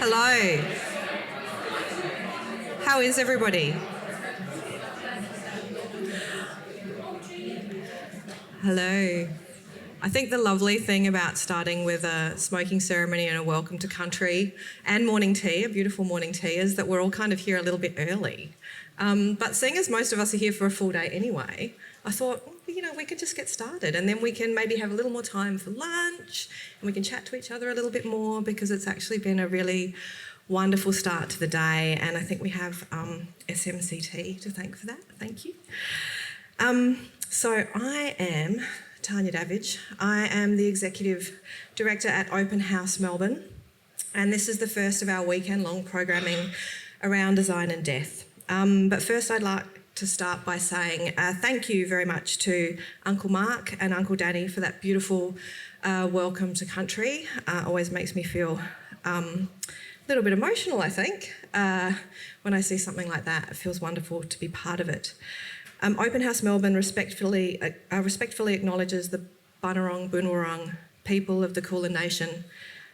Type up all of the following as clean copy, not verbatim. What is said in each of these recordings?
Hello. How is everybody? Hello. I think the lovely thing about starting with a smoking ceremony and a welcome to country and morning tea, a beautiful morning tea, is that we're all kind of here a little bit early. But seeing as most of us are here for a full day anyway, I thought, we could just get started and then we can maybe have a little more time for lunch and we can chat to each other a little bit more, because it's actually been a really wonderful start to the day, and I think we have SMCT to thank for that. Thank you. So I am Tanya Davidge. I am the Executive Director at Open House Melbourne, and this is the first of our weekend-long programming around design and death. But first I'd like to start by saying thank you very much to Uncle Mark and Uncle Danny for that beautiful welcome to country. Always makes me feel a little bit emotional, I think. When I see something like that, it feels wonderful to be part of it. Open House Melbourne respectfully acknowledges the Bunurong people of the Kulin Nation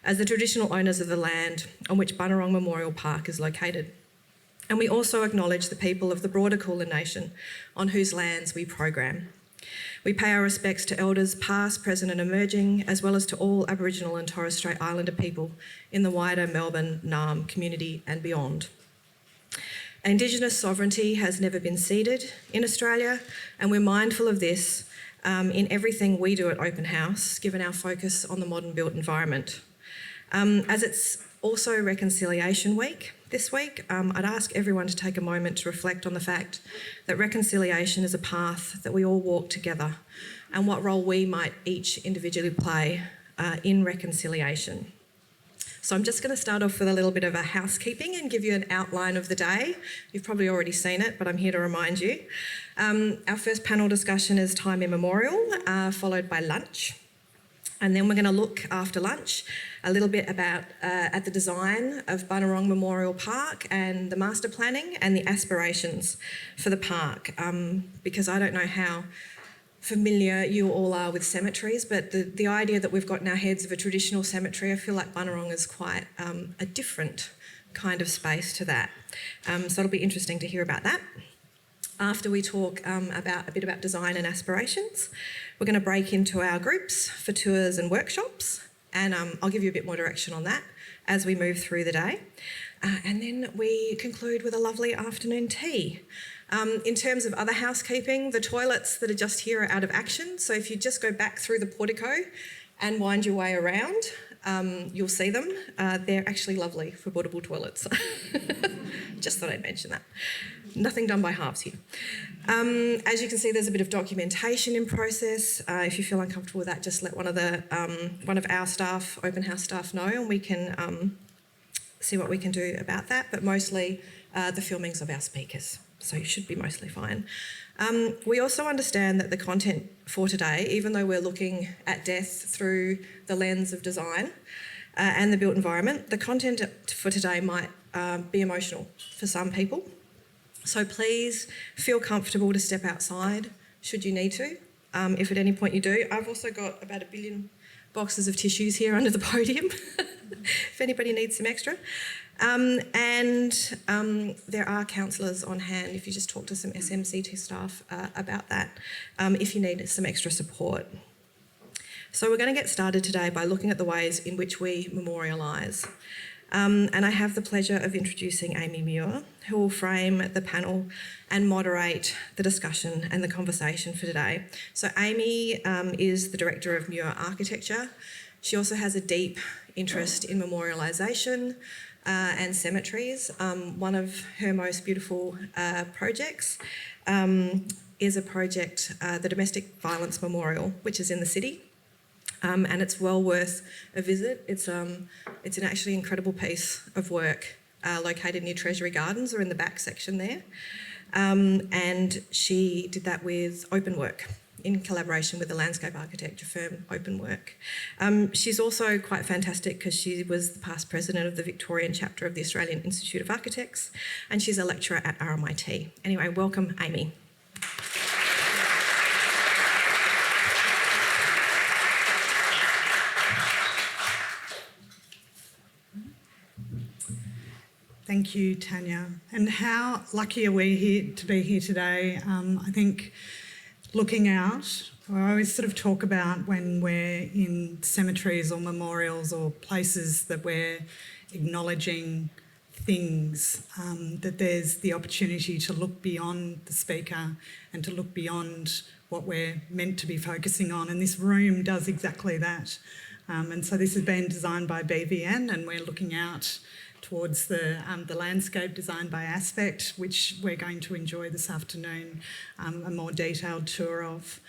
as the traditional owners of the land on which Bunurong Memorial Park is located. And we also acknowledge the people of the broader Kulin Nation on whose lands we program. We pay our respects to elders past, present and emerging, as well as to all Aboriginal and Torres Strait Islander people in the wider Melbourne, Naarm community and beyond. Indigenous sovereignty has never been ceded in Australia, and we're mindful of this in everything we do at Open House, given our focus on the modern built environment. As it's also Reconciliation Week this week, I'd ask everyone to take a moment to reflect on the fact that reconciliation is a path that we all walk together, and what role we might each individually play in reconciliation. So I'm just going to start off with a little bit of a housekeeping and give you an outline of the day. You've probably already seen it, but I'm here to remind you. Our first panel discussion is Time Immemorial, followed by lunch. And then we're going to look after lunch a little bit about at the design of Bunurong Memorial Park and the master planning and the aspirations for the park, because I don't know how familiar you all are with cemeteries, but the idea that we've got in our heads of a traditional cemetery, I feel like Bunurong is quite a different kind of space to that. So it'll be interesting to hear about that. After we talk a bit about design and aspirations, we're going to break into our groups for tours and workshops, and I'll give you a bit more direction on that as we move through the day. And then we conclude with a lovely afternoon tea. In terms of other housekeeping, the toilets that are just here are out of action, so if you just go back through the portico and wind your way around, you'll see them. They're actually lovely, footballable toilets. Just thought I'd mention that. Nothing done by halves here. As you can see, there's a bit of documentation in process. If you feel uncomfortable with that, just let one of our staff, Open House staff, know, and we can see what we can do about that. But mostly the filmings of our speakers, so you should be mostly fine. We also understand that the content for today, even though we're looking at death through the lens of design and the built environment, the content for today might be emotional for some people. So please feel comfortable to step outside should you need to, if at any point you do. I've also got about 1 billion boxes of tissues here under the podium, if anybody needs some extra. And there are counsellors on hand if you just talk to some SMCT staff about that, if you need some extra support. So we're going to get started today by looking at the ways in which we memorialise. And I have the pleasure of introducing Amy Muir, who will frame the panel and moderate the discussion and the conversation for today. So Amy is the Director of Muir Architecture. She also has a deep interest in memorialisation and cemeteries. One of her most beautiful projects is a project, the Domestic Violence Memorial, which is in the city. And it's well worth a visit. It's an actually incredible piece of work located near Treasury Gardens or in the back section there. And she did that with Open Work in collaboration with the landscape architecture firm Open Work. She's also quite fantastic because she was the past president of the Victorian chapter of the Australian Institute of Architects, and she's a lecturer at RMIT. Anyway, welcome, Amy. Thank you, Tanya. And how lucky are we here to be here today? I think looking out, I always sort of talk about when we're in cemeteries or memorials or places that we're acknowledging things, that there's the opportunity to look beyond the speaker and to look beyond what we're meant to be focusing on. And this room does exactly that. And so this has been designed by BVN, and we're looking out towards the landscape designed by Aspect, which we're going to enjoy this afternoon, a more detailed tour of.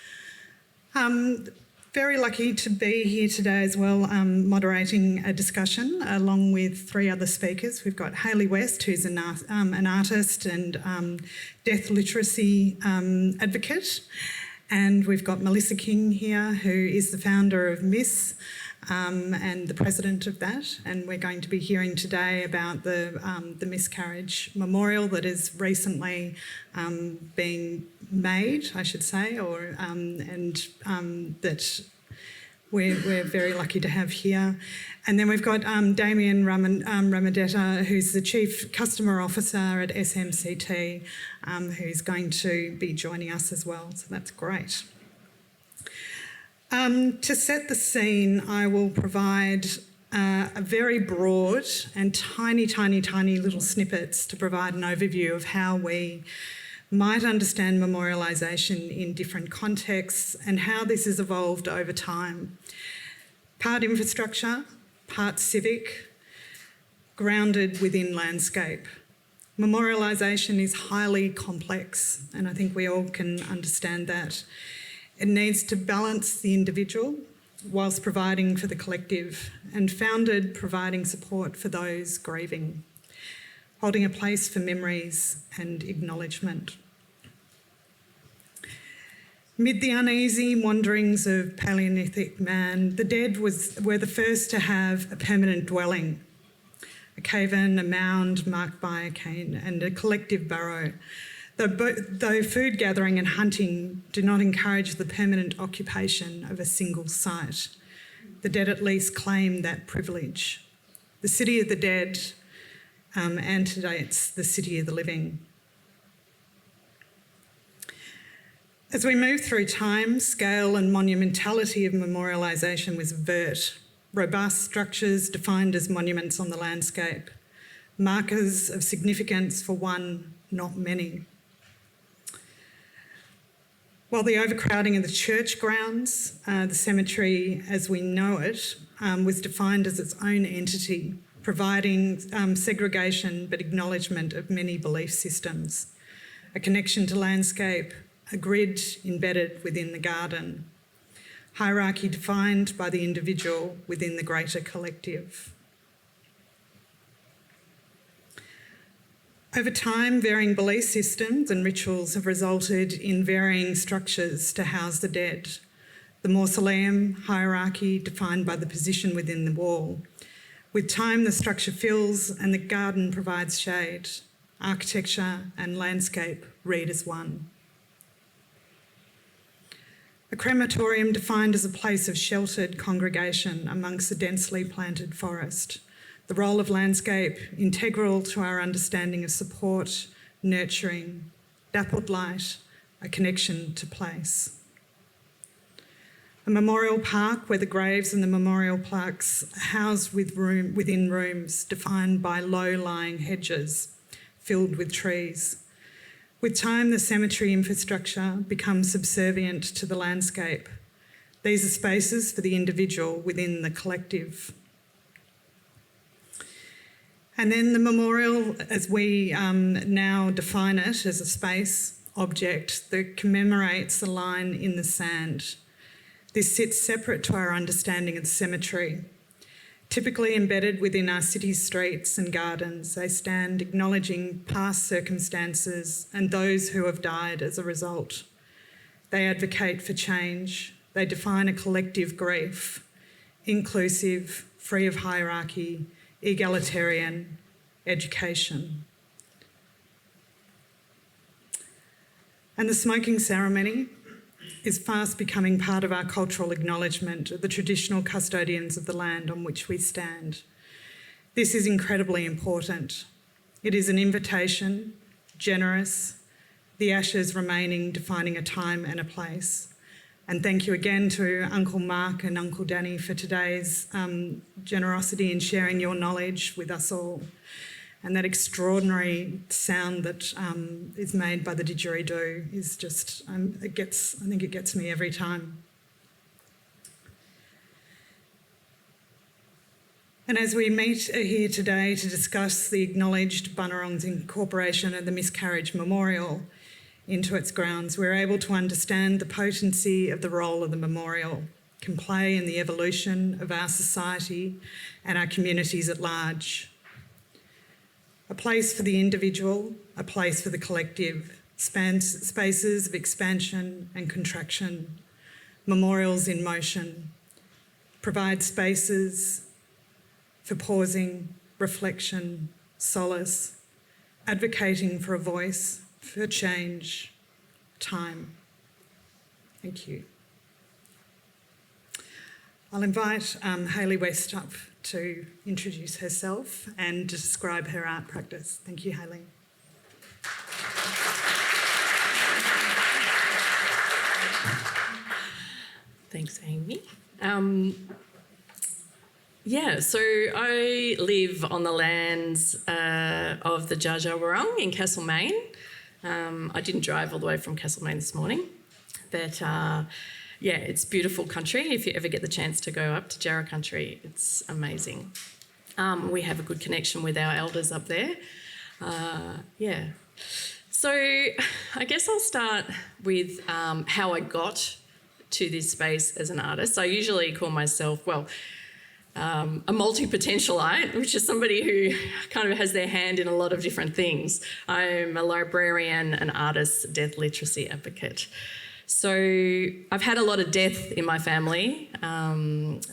Very lucky to be here today as well, moderating a discussion along with 3 other speakers. We've got Hayley West, who's an artist and death literacy advocate. And we've got Melissa King here, who is the founder of MIS and the president of that. And we're going to be hearing today about the Miscarriage Memorial that is recently being made, I should say, or that we're very lucky to have here. And then we've got Damian Ramondetta, who's the Chief Customer Officer at SMCT, who's going to be joining us as well, so that's great. To set the scene, I will provide a very broad and tiny little snippets to provide an overview of how we might understand memorialisation in different contexts and how this has evolved over time. Part infrastructure, part civic, grounded within landscape. Memorialisation is highly complex, and I think we all can understand that. It needs to balance the individual whilst providing for the collective, and founded providing support for those grieving, holding a place for memories and acknowledgement. Mid the uneasy wanderings of Paleolithic man, the dead were the first to have a permanent dwelling, a cave-in, a mound marked by a cane, and a collective burrow. Though food gathering and hunting do not encourage the permanent occupation of a single site, the dead at least claim that privilege. The city of the dead antedates the city of the living. As we move through time, scale and monumentality of memorialisation was avert. Robust structures defined as monuments on the landscape, markers of significance for one, not many. While the overcrowding of the church grounds, the cemetery as we know it, was defined as its own entity, providing segregation but acknowledgement of many belief systems, a connection to landscape, a grid embedded within the garden, hierarchy defined by the individual within the greater collective. Over time, varying belief systems and rituals have resulted in varying structures to house the dead. The mausoleum hierarchy defined by the position within the wall. With time, the structure fills and the garden provides shade. Architecture and landscape read as one. A crematorium defined as a place of sheltered congregation amongst the densely planted forest. The role of landscape integral to our understanding of support, nurturing, dappled light, a connection to place. A memorial park where the graves and the memorial plaques housed within rooms defined by low-lying hedges filled with trees. With time, the cemetery infrastructure becomes subservient to the landscape. These are spaces for the individual within the collective. And then the memorial, as we now define it as a space, object that commemorates the line in the sand. This sits separate to our understanding of the cemetery. Typically embedded within our city streets and gardens, they stand acknowledging past circumstances and those who have died as a result. They advocate for change. They define a collective grief, inclusive, free of hierarchy, egalitarian, education. And the smoking ceremony is fast becoming part of our cultural acknowledgement of the traditional custodians of the land on which we stand. This is incredibly important. It is an invitation, generous, the ashes remaining, defining a time and a place. And thank you again to Uncle Mark and Uncle Danny for today's generosity in sharing your knowledge with us all. And that extraordinary sound that is made by the didgeridoo is just, I think it gets me every time. And as we meet here today to discuss the acknowledged Bunurong's incorporation of the Miscarriage Memorial into its grounds, we're able to understand the potency of the role of the memorial can play in the evolution of our society and our communities at large. A place for the individual, a place for the collective, spaces of expansion and contraction, memorials in motion, provide spaces for pausing, reflection, solace, advocating for a voice, for change, time. Thank you. I'll invite Hayley West up to introduce herself and to describe her art practice. Thank you, Hayley. Thanks, Amy. So I live on the lands of the Dja Dja Wurrung in Castlemaine. I didn't drive all the way from Castlemaine this morning, but it's beautiful country. If you ever get the chance to go up to Jarrah country, it's amazing. We have a good connection with our elders up there. So I guess I'll start with how I got to this space as an artist. I usually call myself, a multi-potentialite, which is somebody who kind of has their hand in a lot of different things. I'm a librarian, an artist, death literacy advocate. So I've had a lot of death in my family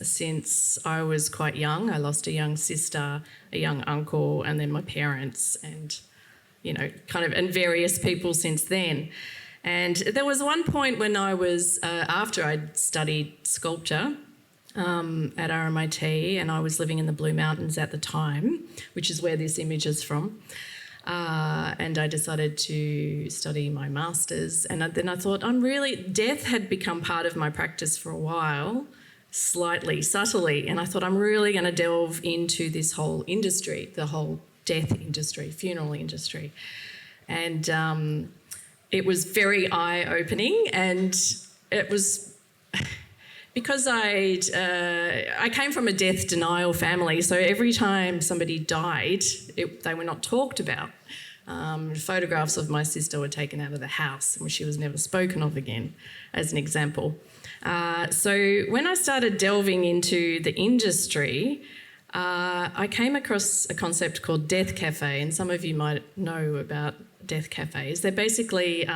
since I was quite young. I lost a young sister, a young uncle, and then my parents, and and various people since then. And there was one point when I was, after I'd studied sculpture, at RMIT, and I was living in the Blue Mountains at the time, which is where this image is from. And I decided to study my master's, and then I thought death had become part of my practice for a while, slightly, subtly, and I thought I'm really going to delve into this whole industry, the whole death industry, funeral industry. And it was very eye-opening, and it was... Because I came from a death denial family, so every time somebody died, they were not talked about. Photographs of my sister were taken out of the house, and she was never spoken of again, as an example. So when I started delving into the industry, I came across a concept called Death Cafe, and some of you might know about death cafes. They're basically...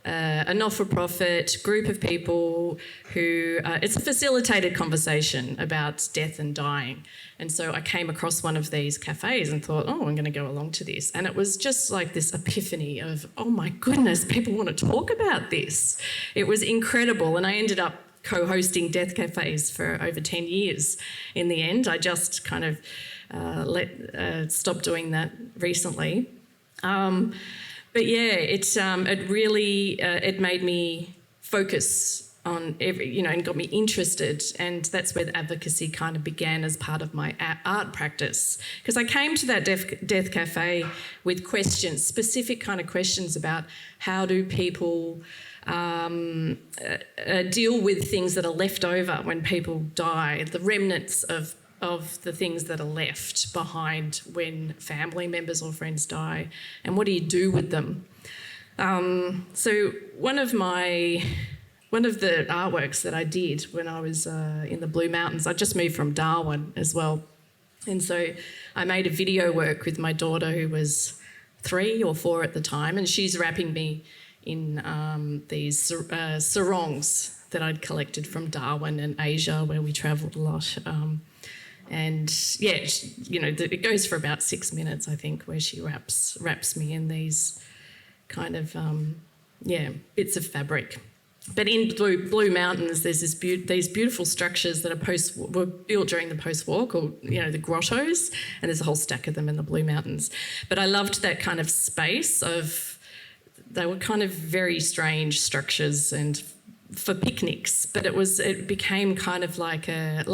a not-for-profit group of people who... it's a facilitated conversation about death and dying. And so I came across one of these cafes and thought, I'm going to go along to this. And it was just like this epiphany of, oh my goodness, people want to talk about this. It was incredible. And I ended up co-hosting death cafes for over 10 years in the end. I just kind of stopped doing that recently. But it really it made me focus on and got me interested, and that's where the advocacy kind of began as part of my art practice. Because I came to that death cafe with questions, specific kind of questions about how do people deal with things that are left over when people die, the remnants of the things that are left behind when family members or friends die, and what do you do with them? So one of the artworks that I did when I was in the Blue Mountains, I just moved from Darwin as well, and so I made a video work with my daughter, who was 3 or 4 at the time, and she's wrapping me in these sarongs that I'd collected from Darwin and Asia, where we travelled a lot. It goes for about 6 minutes, I think, where she wraps me in these kind of bits of fabric. But in Blue Mountains, there's these beautiful structures that were built during the post-war called, the grottos, and there's a whole stack of them in the Blue Mountains. But I loved that kind of space they were kind of very strange structures and for picnics, but it became kind of like it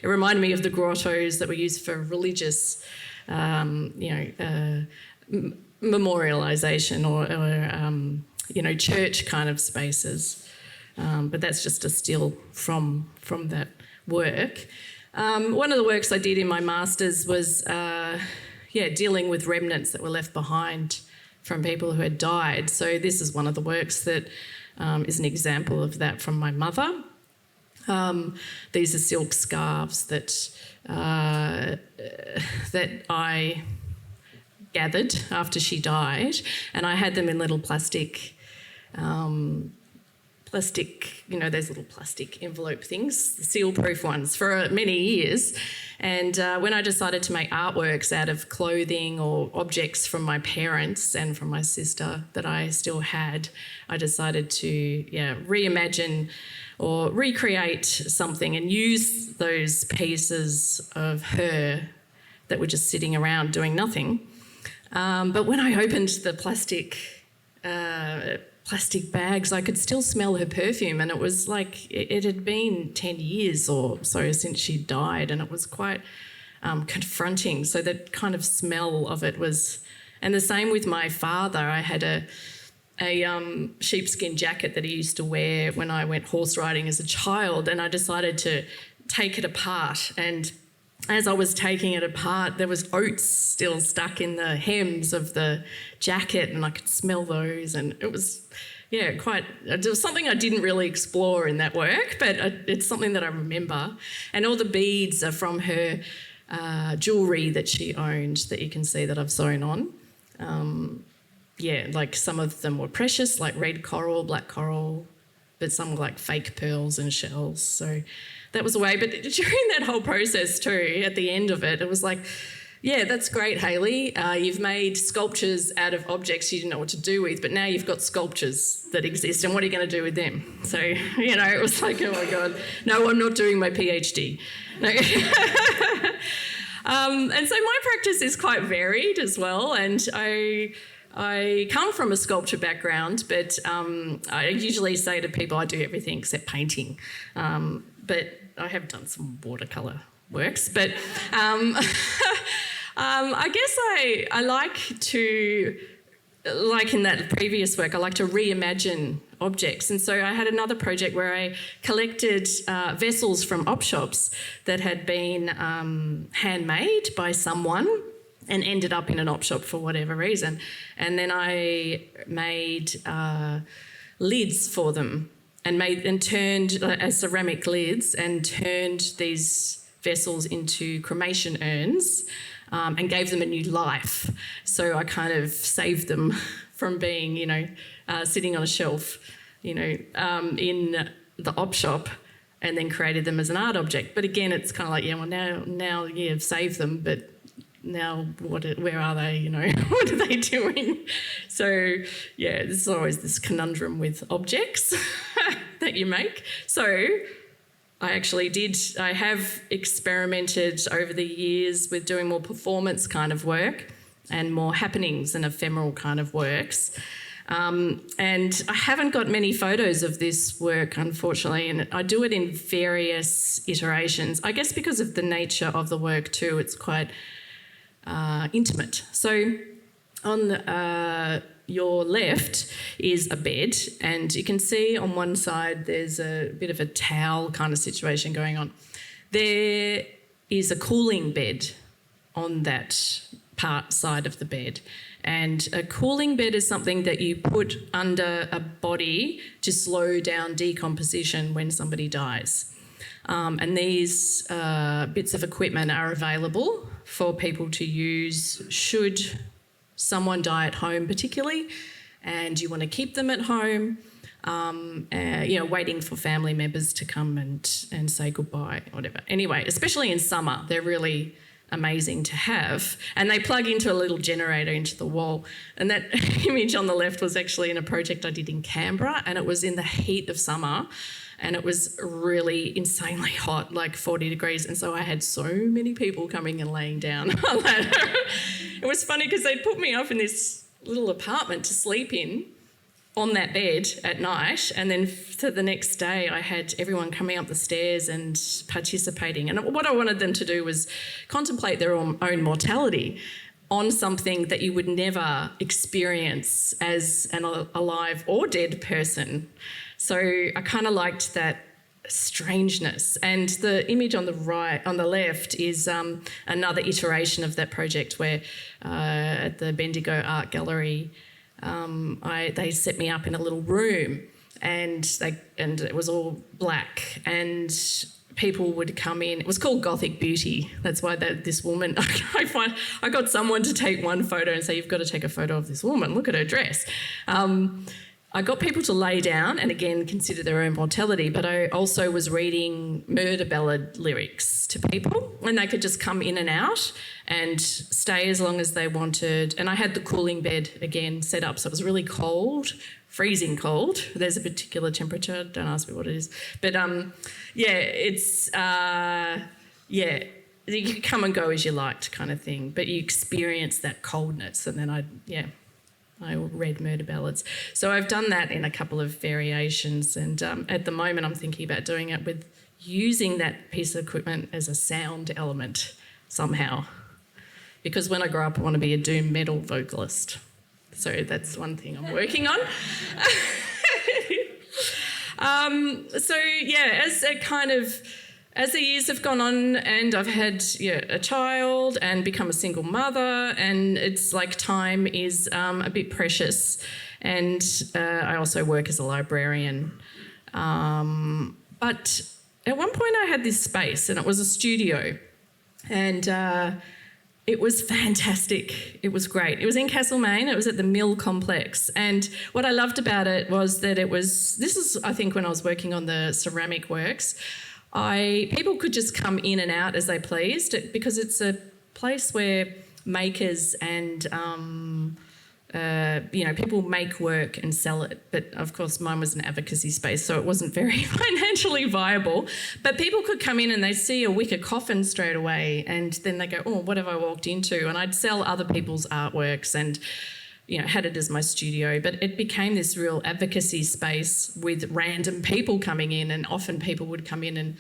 reminded me of the grottos that were used for religious, memorialisation or church kind of spaces. But that's just a still from that work. One of the works I did in my master's was, dealing with remnants that were left behind from people who had died. So this is one of the works that is an example of that from my mother. These are silk scarves that I gathered after she died, and I had them in little plastic, those little plastic envelope things, the seal-proof ones, for many years. And when I decided to make artworks out of clothing or objects from my parents and from my sister that I still had, I decided to reimagine or recreate something and use those pieces of her that were just sitting around doing nothing. But when I opened the plastic bags, I could still smell her perfume, and it was like it had been 10 years or so since she died, and it was quite confronting. So that kind of smell of it was... And the same with my father. I had a sheepskin jacket that he used to wear when I went horse riding as a child, and I decided to take it apart, and as I was taking it apart, there was oats still stuck in the hems of the jacket, and I could smell those, and it was, it was something I didn't really explore in that work, but it's something that I remember. And all the beads are from her jewellery that she owned that you can see that I've sewn on. Like some of them were precious, like red coral, black coral, but some were like fake pearls and shells. So that was a way. But during that whole process too, at the end of it, it was like, that's great, Hayley. You've made sculptures out of objects you didn't know what to do with, but now you've got sculptures that exist, and what are you going to do with them? So, it was like, oh my God, no, I'm not doing my PhD. No. And so my practice is quite varied as well, and I come from a sculpture background, but I usually say to people I do everything except painting. But I have done some watercolour works. But I guess I like to, like in that previous work, I like to reimagine objects. And so I had another project where I collected vessels from op shops that had been handmade by someone and ended up in an op shop for whatever reason. And then I made lids for them and turned as ceramic lids and turned these vessels into cremation urns and gave them a new life. So I kind of saved them from being, sitting on a shelf, in the op shop, and then created them as an art object. But again, it's kind of like, now you've saved them, but now where are they, what are they doing? So, there's always this conundrum with objects that you make. So I have experimented over the years with doing more performance kind of work and more happenings and ephemeral kind of works. And I haven't got many photos of this work, unfortunately, and I do it in various iterations. I guess because of the nature of the work too, it's quite intimate. So on your left is a bed, and you can see on one side there's a bit of a towel kind of situation going on. There is a cooling bed on that side of the bed, and a cooling bed is something that you put under a body to slow down decomposition when somebody dies. And these bits of equipment are available for people to use should someone die at home particularly, and you want to keep them at home, waiting for family members to come and say goodbye or whatever. Anyway, especially in summer, they're really amazing to have. And they plug into a little generator into the wall. And that image on the left was actually in a project I did in Canberra, and it was in the heat of summer, and it was really insanely hot, like 40 degrees. And so I had so many people coming and laying down on that. It was funny because they'd put me up in this little apartment to sleep in on that bed at night, and then for the next day I had everyone coming up the stairs and participating. And what I wanted them to do was contemplate their own mortality on something that you would never experience as an alive or dead person. So I kind of liked that strangeness. And the image on the left is another iteration of that project where at the Bendigo Art Gallery, they set me up in a little room, and it was all black, and people would come in. It was called Gothic Beauty. That's why this woman, I got someone to take one photo and say, you've got to take a photo of this woman, look at her dress. I got people to lay down and again consider their own mortality, but I also was reading murder ballad lyrics to people, and they could just come in and out and stay as long as they wanted. And I had the cooling bed again set up, so it was really cold, freezing cold. There's a particular temperature, don't ask me what it is. But you could come and go as you liked kind of thing, but you experience that coldness. And then I read murder ballads. So I've done that in a couple of variations, and at the moment I'm thinking about doing it with using that piece of equipment as a sound element somehow. Because when I grow up I want to be a doom metal vocalist. So that's one thing I'm working on. As the years have gone on and I've had a child and become a single mother, and it's like time is a bit precious, and I also work as a librarian. But at one point I had this space, and it was a studio, and it was fantastic. It was great. It was in Castlemaine. It was at the Mill Complex. And what I loved about it was that this is, I think, when I was working on the ceramic works, people could just come in and out as they pleased, because it's a place where makers and people make work and sell it. But of course mine was an advocacy space, so it wasn't very financially viable. But people could come in and they'd see a wicker coffin straight away, and then they go, oh, what have I walked into? And I'd sell other people's artworks and had it as my studio. But it became this real advocacy space with random people coming in, and often people would come in and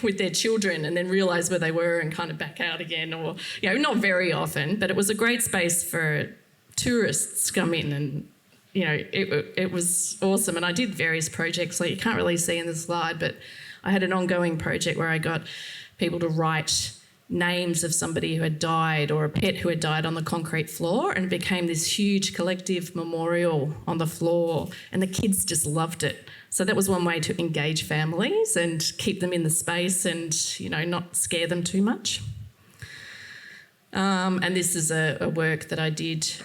with their children and then realise where they were and kind of back out again, or not very often, but it was a great space for tourists to come in, and it was awesome. And I did various projects, like you can't really see in the slide, but I had an ongoing project where I got people to write names of somebody who had died or a pet who had died on the concrete floor, and it became this huge collective memorial on the floor, and the kids just loved it. So that was one way to engage families and keep them in the space and not scare them too much. And this is a work that I did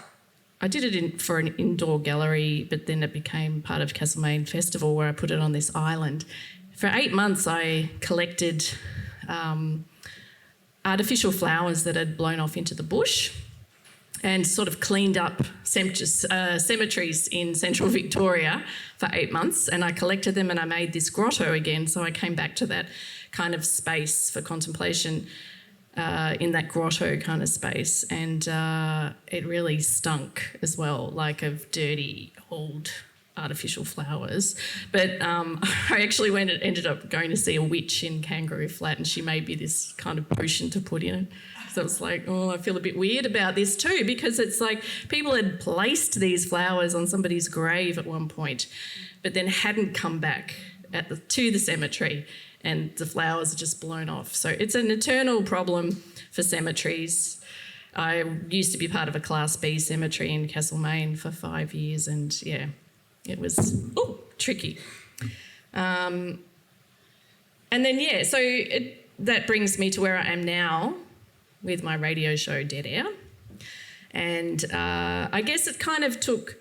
it for an indoor gallery, but then it became part of Castlemaine Festival, where I put it on this island. For 8 months I collected artificial flowers that had blown off into the bush, and sort of cleaned up cemeteries in central Victoria for 8 months, and I collected them and I made this grotto again. So I came back to that kind of space for contemplation in that grotto kind of space, and it really stunk as well, like of dirty old artificial flowers. But I actually ended up going to see a witch in Kangaroo Flat, and she made me this kind of potion to put in it. So it's like, oh, I feel a bit weird about this too, because it's like people had placed these flowers on somebody's grave at one point, but then hadn't come back to the cemetery, and the flowers are just blown off. So it's an eternal problem for cemeteries. I used to be part of a Class B cemetery in Castlemaine for 5 years, and it was tricky. And then, that brings me to where I am now with my radio show Dead Air. And I guess it kind of took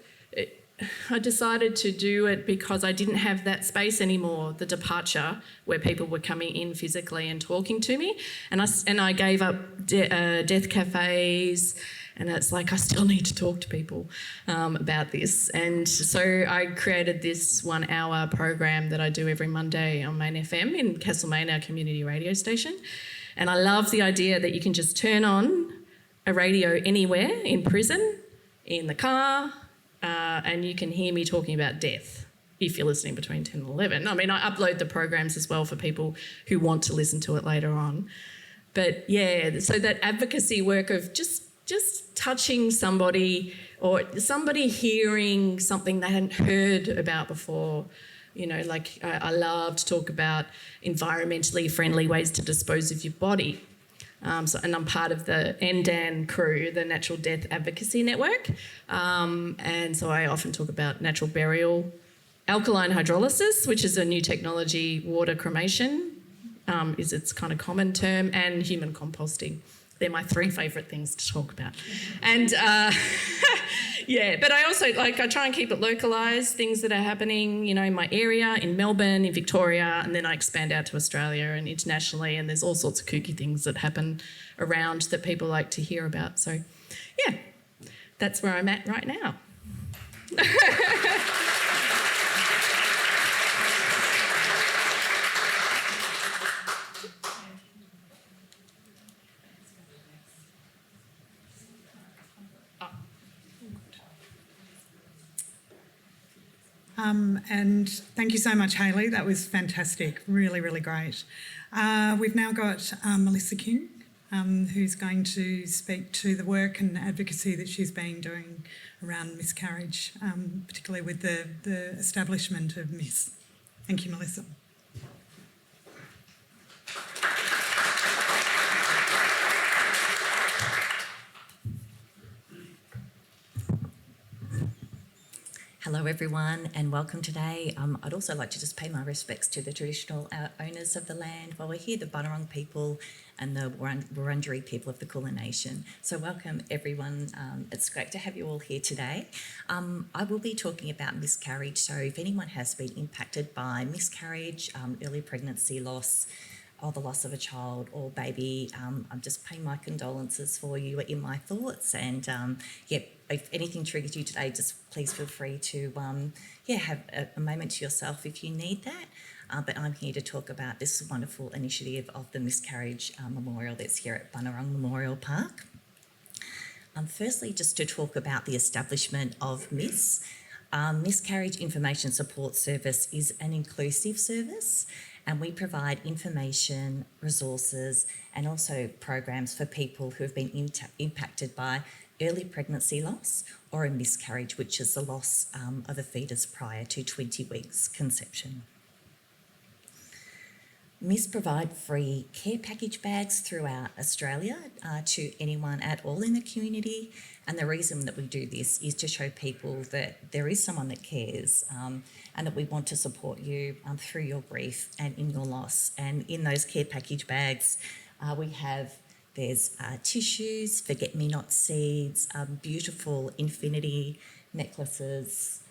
I decided to do it because I didn't have that space anymore, the departure, where people were coming in physically and talking to me. And I gave up death cafes, and it's like I still need to talk to people about this. And so I created this 1 hour program that I do every Monday on Main FM in Castlemaine, our community radio station. And I love the idea that you can just turn on a radio anywhere, in prison, in the car, and you can hear me talking about death if you're listening between 10 and 11. I mean, I upload the programs as well for people who want to listen to it later on. But yeah, so that advocacy work of just touching somebody, or somebody hearing something they hadn't heard about before. You know, like I love to talk about environmentally friendly ways to dispose of your body. And I'm part of the NDAN crew, the Natural Death Advocacy Network. And so I often talk about natural burial, alkaline hydrolysis, which is a new technology, water cremation is its kind of common term, and human composting. They're my 3 favourite things to talk about. And yeah, but I also, I try and keep it localised, things that are happening, you know, in my area, in Melbourne, in Victoria, and then I expand out to Australia and internationally, and there's all sorts of kooky things that happen around that people like to hear about. So, yeah, that's where I'm at right now. And thank you so much, Hayley. That was fantastic. Really, really great. We've now got Melissa King, who's going to speak to the work and advocacy that she's been doing around miscarriage, particularly with the establishment of MIS. Thank you, Melissa. Hello everyone and welcome today. I'd also like to just pay my respects to the traditional owners of the land while we're here, the Bunurong people and the Wurundjeri people of the Kulin Nation. So welcome everyone. It's great to have you all here today. I will be talking about miscarriage. So if anyone has been impacted by miscarriage, early pregnancy loss, or the loss of a child or baby, I'm just paying my condolences for you in my thoughts. And if anything triggers you today, just please feel free to have a moment to yourself if you need that. But I'm here to talk about this wonderful initiative of the Miscarriage Memorial that's here at Bunurong Memorial Park. Firstly, just to talk about the establishment of MIS. Miscarriage Information Support Service is an inclusive service, and we provide information, resources, and also programs for people who have been impacted by early pregnancy loss or a miscarriage, which is the loss of a fetus prior to 20 weeks conception. MIS provide free care package bags throughout Australia to anyone at all in the community, and the reason that we do this is to show people that there is someone that cares and that we want to support you through your grief and in your loss. And in those care package bags there's tissues, forget-me-not seeds, beautiful infinity necklaces.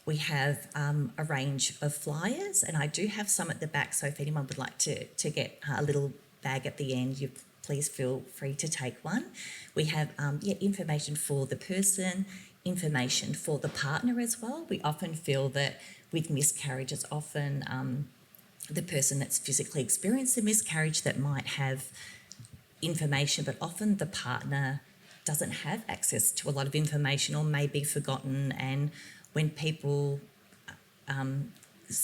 We have a range of flyers, and I do have some at the back, so if anyone would like to get a little bag at the end, you please feel free to take one. We have information for the person, information for the partner as well. We often feel that with miscarriage, it's often the person that's physically experienced the miscarriage that might have information, but often the partner doesn't have access to a lot of information or may be forgotten. And when people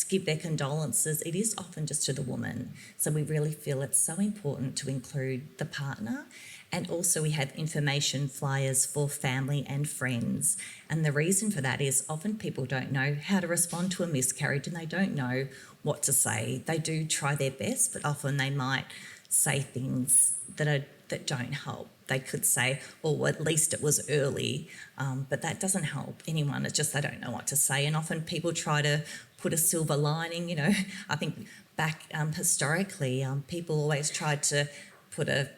give their condolences, it is often just to the woman. So we really feel it's so important to include the partner. And also we have information flyers for family and friends. And the reason for that is often people don't know how to respond to a miscarriage and they don't know what to say. They do try their best, but often they might say things that don't help. They could say, oh, at least it was early, but that doesn't help anyone. It's just they don't know what to say. And often people try to put a silver lining, you know. I think back historically, people always tried to put a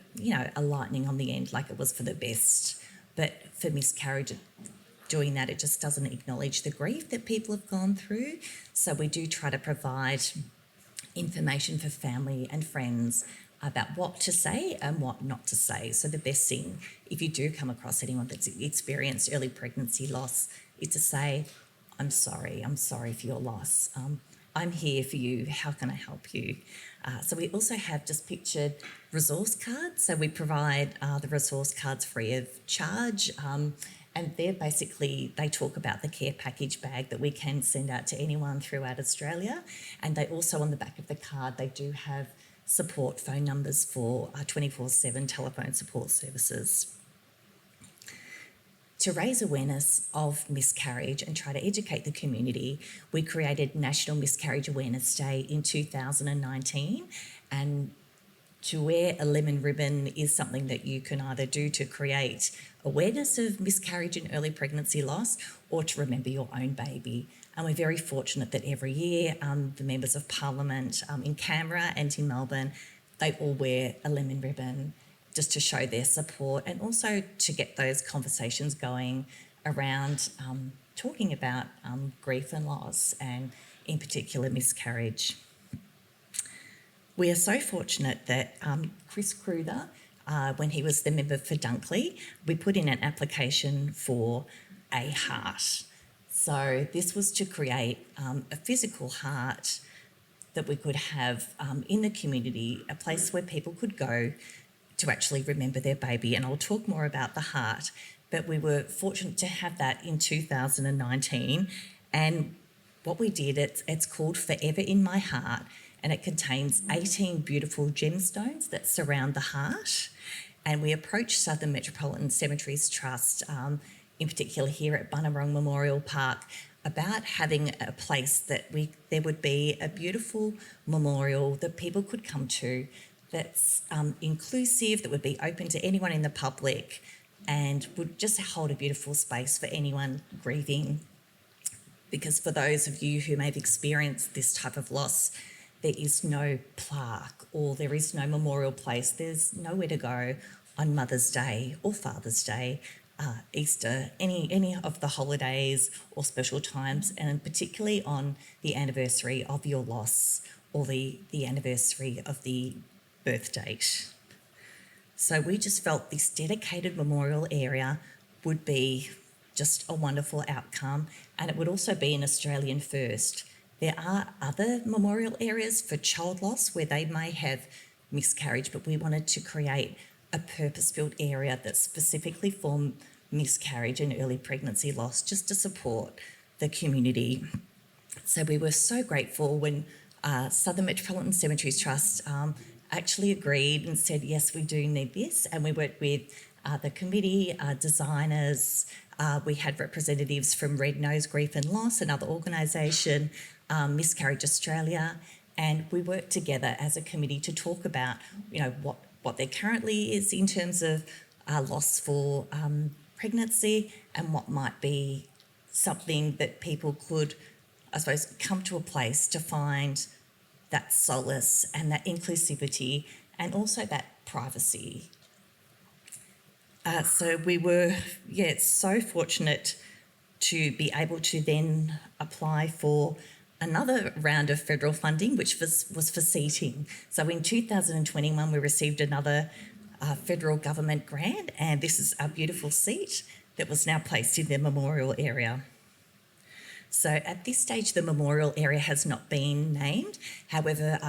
lightning on the end like it was for the best. But for miscarriage, it doing that, it just doesn't acknowledge the grief that people have gone through. So we do try to provide information for family and friends about what to say and what not to say. So the best thing, if you do come across anyone that's experienced early pregnancy loss, is to say, I'm sorry for your loss. I'm here for you, how can I help you? So we also have just pictured resource cards. So we provide the resource cards free of charge. And they're basically, they talk about the care package bag that we can send out to anyone throughout Australia. And they also, on the back of the card, they do have support phone numbers for 24/7 telephone support services. To raise awareness of miscarriage and try to educate the community, we created National Miscarriage Awareness Day in 2019, and to wear a lemon ribbon is something that you can either do to create awareness of miscarriage and early pregnancy loss, or to remember your own baby. And we're very fortunate that every year the members of Parliament in Canberra and in Melbourne, they all wear a lemon ribbon just to show their support, and also to get those conversations going around talking about grief and loss, and in particular miscarriage. We are so fortunate that Chris Kruger, when he was the member for Dunkley, we put in an application for a heart. So this was to create a physical heart that we could have in the community, a place where people could go to actually remember their baby. And I'll talk more about the heart, but we were fortunate to have that in 2019. And what we did, it's called Forever in My Heart, and it contains 18 beautiful gemstones that surround the heart. And we approached Southern Metropolitan Cemeteries Trust, in particular here at Bunurong Memorial Park, about having a place that there would be a beautiful memorial that people could come to, that's inclusive, that would be open to anyone in the public, and would just hold a beautiful space for anyone grieving. Because for those of you who may have experienced this type of loss, there is no plaque or there is no memorial place. There's nowhere to go on Mother's Day or Father's Day, Easter, any of the holidays or special times, and particularly on the anniversary of your loss or the anniversary of the birth date. So we just felt this dedicated memorial area would be just a wonderful outcome, and it would also be an Australian first. There are other memorial areas for child loss where they may have miscarriage, but we wanted to create a purpose-built area that's specifically for miscarriage and early pregnancy loss, just to support the community. So we were so grateful when Southern Metropolitan Cemeteries Trust actually agreed and said, yes, we do need this. And we worked with the committee, designers. We had representatives from Red Nose Grief and Loss, another organisation, Miscarriage Australia, and we worked together as a committee to talk about, what there currently is in terms of loss for pregnancy, and what might be something that people could, I suppose, come to a place to find that solace and that inclusivity, and also that privacy. So we were, so fortunate to be able to then apply for another round of federal funding, which was for seating. So in 2021, we received another federal government grant, and this is a beautiful seat that was now placed in the memorial area. So at this stage, the memorial area has not been named. However,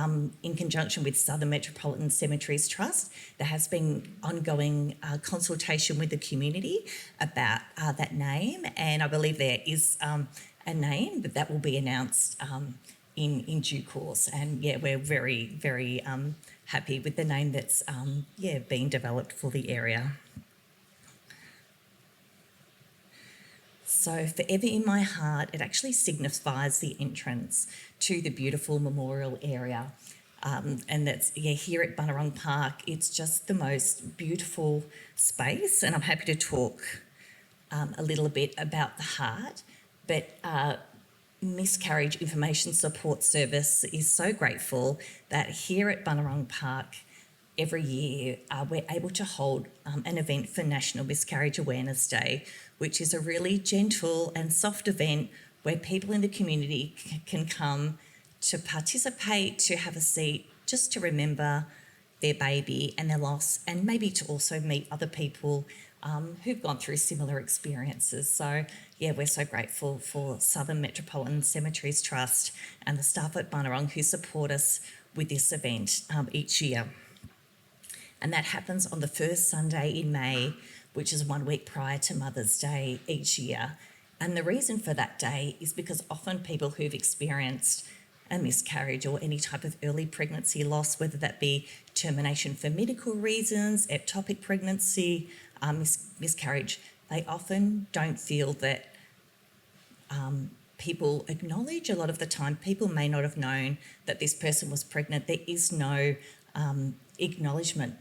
in conjunction with Southern Metropolitan Cemeteries Trust, there has been ongoing consultation with the community about that name, and I believe there is a name, but that will be announced in due course. And we're very, very happy with the name that's being developed for the area. So Forever in My Heart, it actually signifies the entrance to the beautiful memorial area. And that's, here at Bunurong Park, it's just the most beautiful space. And I'm happy to talk a little bit about the heart. But Miscarriage Information Support Service is so grateful that here at Bunurong Park, every year we're able to hold an event for National Miscarriage Awareness Day, which is a really gentle and soft event where people in the community can come to participate, to have a seat, just to remember their baby and their loss, and maybe to also meet other people who've gone through similar experiences. So, yeah, we're so grateful for Southern Metropolitan Cemeteries Trust and the staff at Bunurong who support us with this event each year. And that happens on the first Sunday in May, which is 1 week prior to Mother's Day each year. And the reason for that day is because often people who've experienced a miscarriage or any type of early pregnancy loss, whether that be termination for medical reasons, ectopic pregnancy, miscarriage, they often don't feel that people acknowledge. A lot of the time people may not have known that this person was pregnant. There is no acknowledgement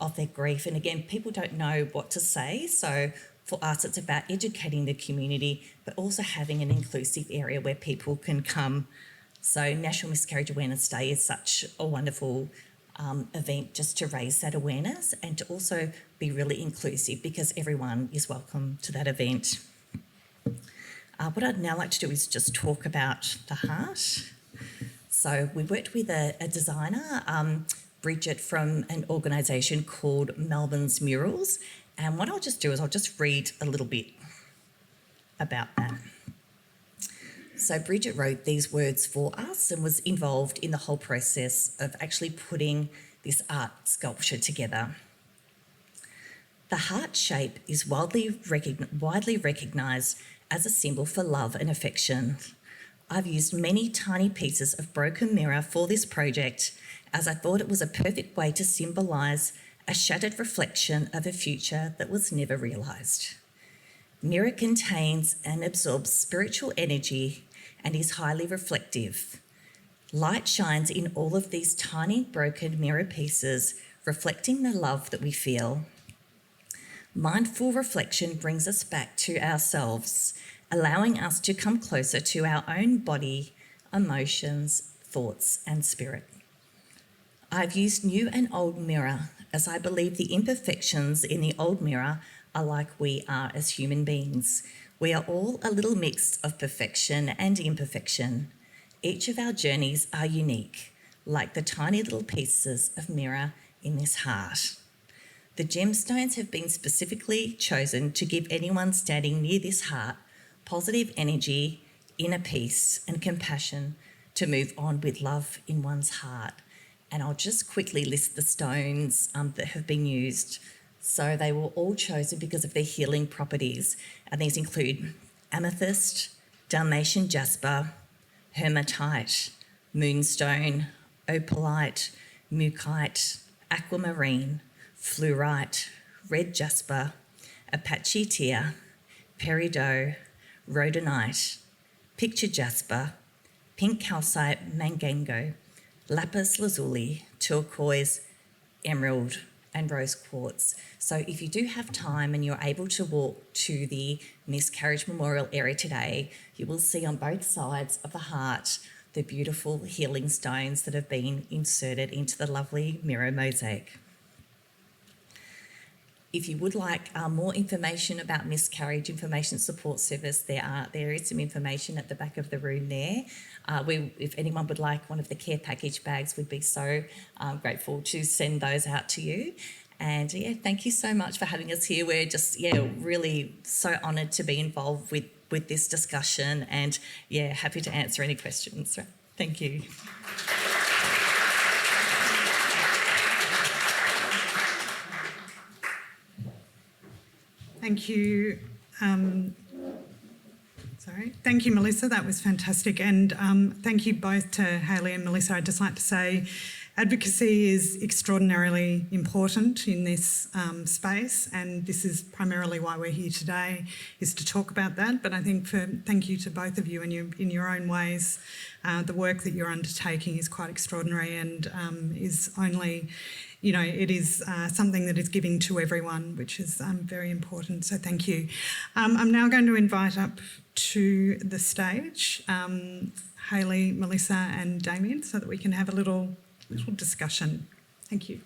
of their grief. And again, people don't know what to say. So for us, it's about educating the community, but also having an inclusive area where people can come. So National Miscarriage Awareness Day is such a wonderful event just to raise that awareness and to also be really inclusive because everyone is welcome to that event. What I'd now like to do is just talk about the heart. So we worked with a designer, Bridget, from an organisation called Melbourne's Murals. And what I'll just do is I'll just read a little bit about that. So Bridget wrote these words for us and was involved in the whole process of actually putting this art sculpture together. The heart shape is widely recognised as a symbol for love and affection. I've used many tiny pieces of broken mirror for this project as I thought it was a perfect way to symbolise a shattered reflection of a future that was never realised. Mirror contains and absorbs spiritual energy and is highly reflective. Light shines in all of these tiny broken mirror pieces, reflecting the love that we feel. Mindful reflection brings us back to ourselves, allowing us to come closer to our own body, emotions, thoughts, and spirit. I've used new and old mirror as I believe the imperfections in the old mirror are like we are as human beings. We are all a little mix of perfection and imperfection. Each of our journeys are unique, like the tiny little pieces of mirror in this heart. The gemstones have been specifically chosen to give anyone standing near this heart positive energy, inner peace and compassion to move on with love in one's heart. And I'll just quickly list the stones that have been used. So they were all chosen because of their healing properties. And these include amethyst, Dalmatian jasper, hematite, moonstone, opalite, mucite, aquamarine, fluorite, red jasper, Apache tear, peridot, rhodonite, picture jasper, pink calcite mangango, lapis lazuli, turquoise, emerald, and rose quartz. So if you do have time and you're able to walk to the Miscarriage Memorial area today, you will see on both sides of the heart the beautiful healing stones that have been inserted into the lovely mirror mosaic. If you would like more information about Miscarriage Information Support Service, there is some information at the back of the room there. If anyone would like one of the care package bags, we'd be so grateful to send those out to you. And thank you so much for having us here. We're just really so honoured to be involved with this discussion, and happy to answer any questions. Thank you. Thank you. Thank you, Melissa. That was fantastic. And thank you both to Hayley and Melissa. I'd just like to say advocacy is extraordinarily important in this space, and this is primarily why we're here today, is to talk about that. But I think thank you to both of you in your own ways. The work that you're undertaking is quite extraordinary and is only... it is something that is giving to everyone, which is very important. So thank you. I'm now going to invite up to the stage Hayley, Melissa and Damian so that we can have a little discussion. Thank you.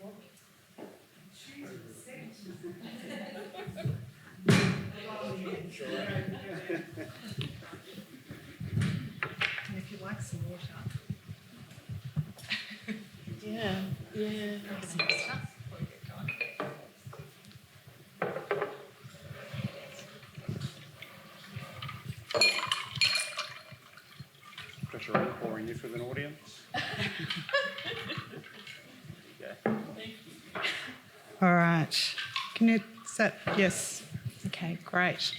And if you like some water. Yeah, yeah. Pressure on pouring this with an audience. Yeah. All right. Can you set? Yes. Okay, great.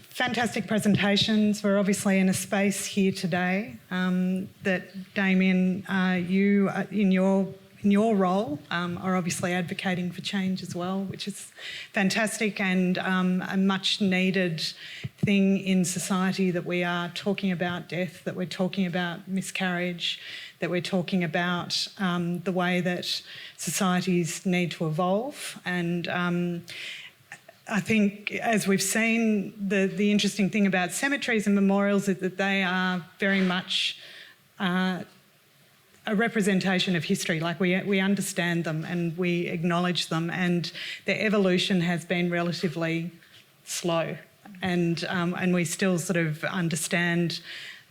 Fantastic presentations. We're obviously in a space here today that Damian, you in your role are obviously advocating for change as well, which is fantastic and a much needed thing in society, that we are talking about death, that we're talking about miscarriage, that we're talking about the way that societies need to evolve. And I think, as we've seen, the interesting thing about cemeteries and memorials is that they are very much a representation of history. Like, we understand them and we acknowledge them, and their evolution has been relatively slow, and we still sort of understand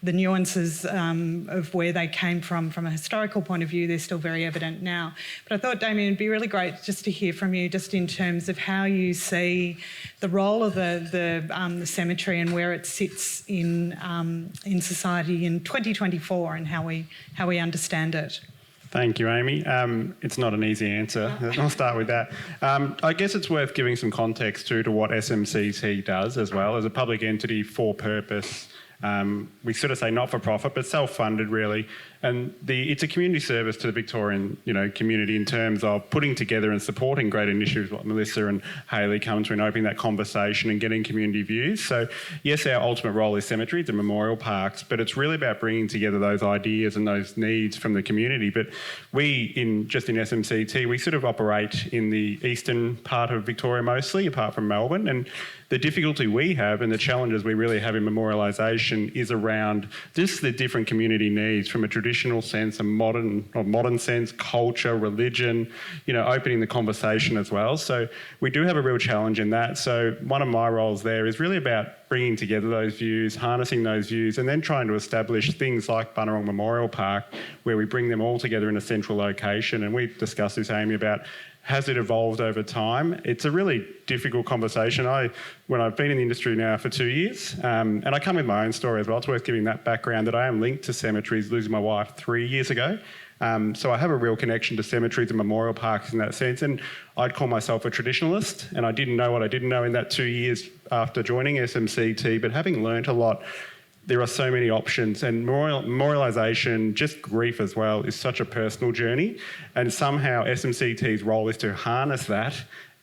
the nuances of where they came from a historical point of view. They're still very evident now. But I thought, Damian, it'd be really great just to hear from you, just in terms of how you see the role of the cemetery and where it sits in society in 2024, and how we understand it. Thank you, Amy. It's not an easy answer. I'll start with that. I guess it's worth giving some context to what SMCT does as well. As a public entity for purpose, we sort of say not-for-profit, but self-funded really. And it's a community service to the Victorian, community in terms of putting together and supporting great initiatives like Melissa and Hayley come to, and opening that conversation and getting community views. So yes, our ultimate role is cemeteries and memorial parks, but it's really about bringing together those ideas and those needs from the community. But we, in SMCT, we sort of operate in the eastern part of Victoria mostly, apart from Melbourne. And the difficulty we have and the challenges we really have in memorialisation is around just the different community needs from a traditional sense, a modern sense, culture, religion, opening the conversation as well. So we do have a real challenge in that. So one of my roles there is really about bringing together those views, harnessing those views, and then trying to establish things like Bunurong Memorial Park, where we bring them all together in a central location. And we discussed this, Amy, about has it evolved over time? It's a really difficult conversation. When I've been in the industry now for 2 years, and I come with my own story as well, it's worth giving that background that I am linked to cemeteries, losing my wife 3 years ago. So I have a real connection to cemeteries and memorial parks in that sense. And I'd call myself a traditionalist, and I didn't know what I didn't know in that 2 years after joining SMCT, but having learnt a lot, there are so many options, and memorialisation, just grief as well, is such a personal journey, and somehow SMCT's role is to harness that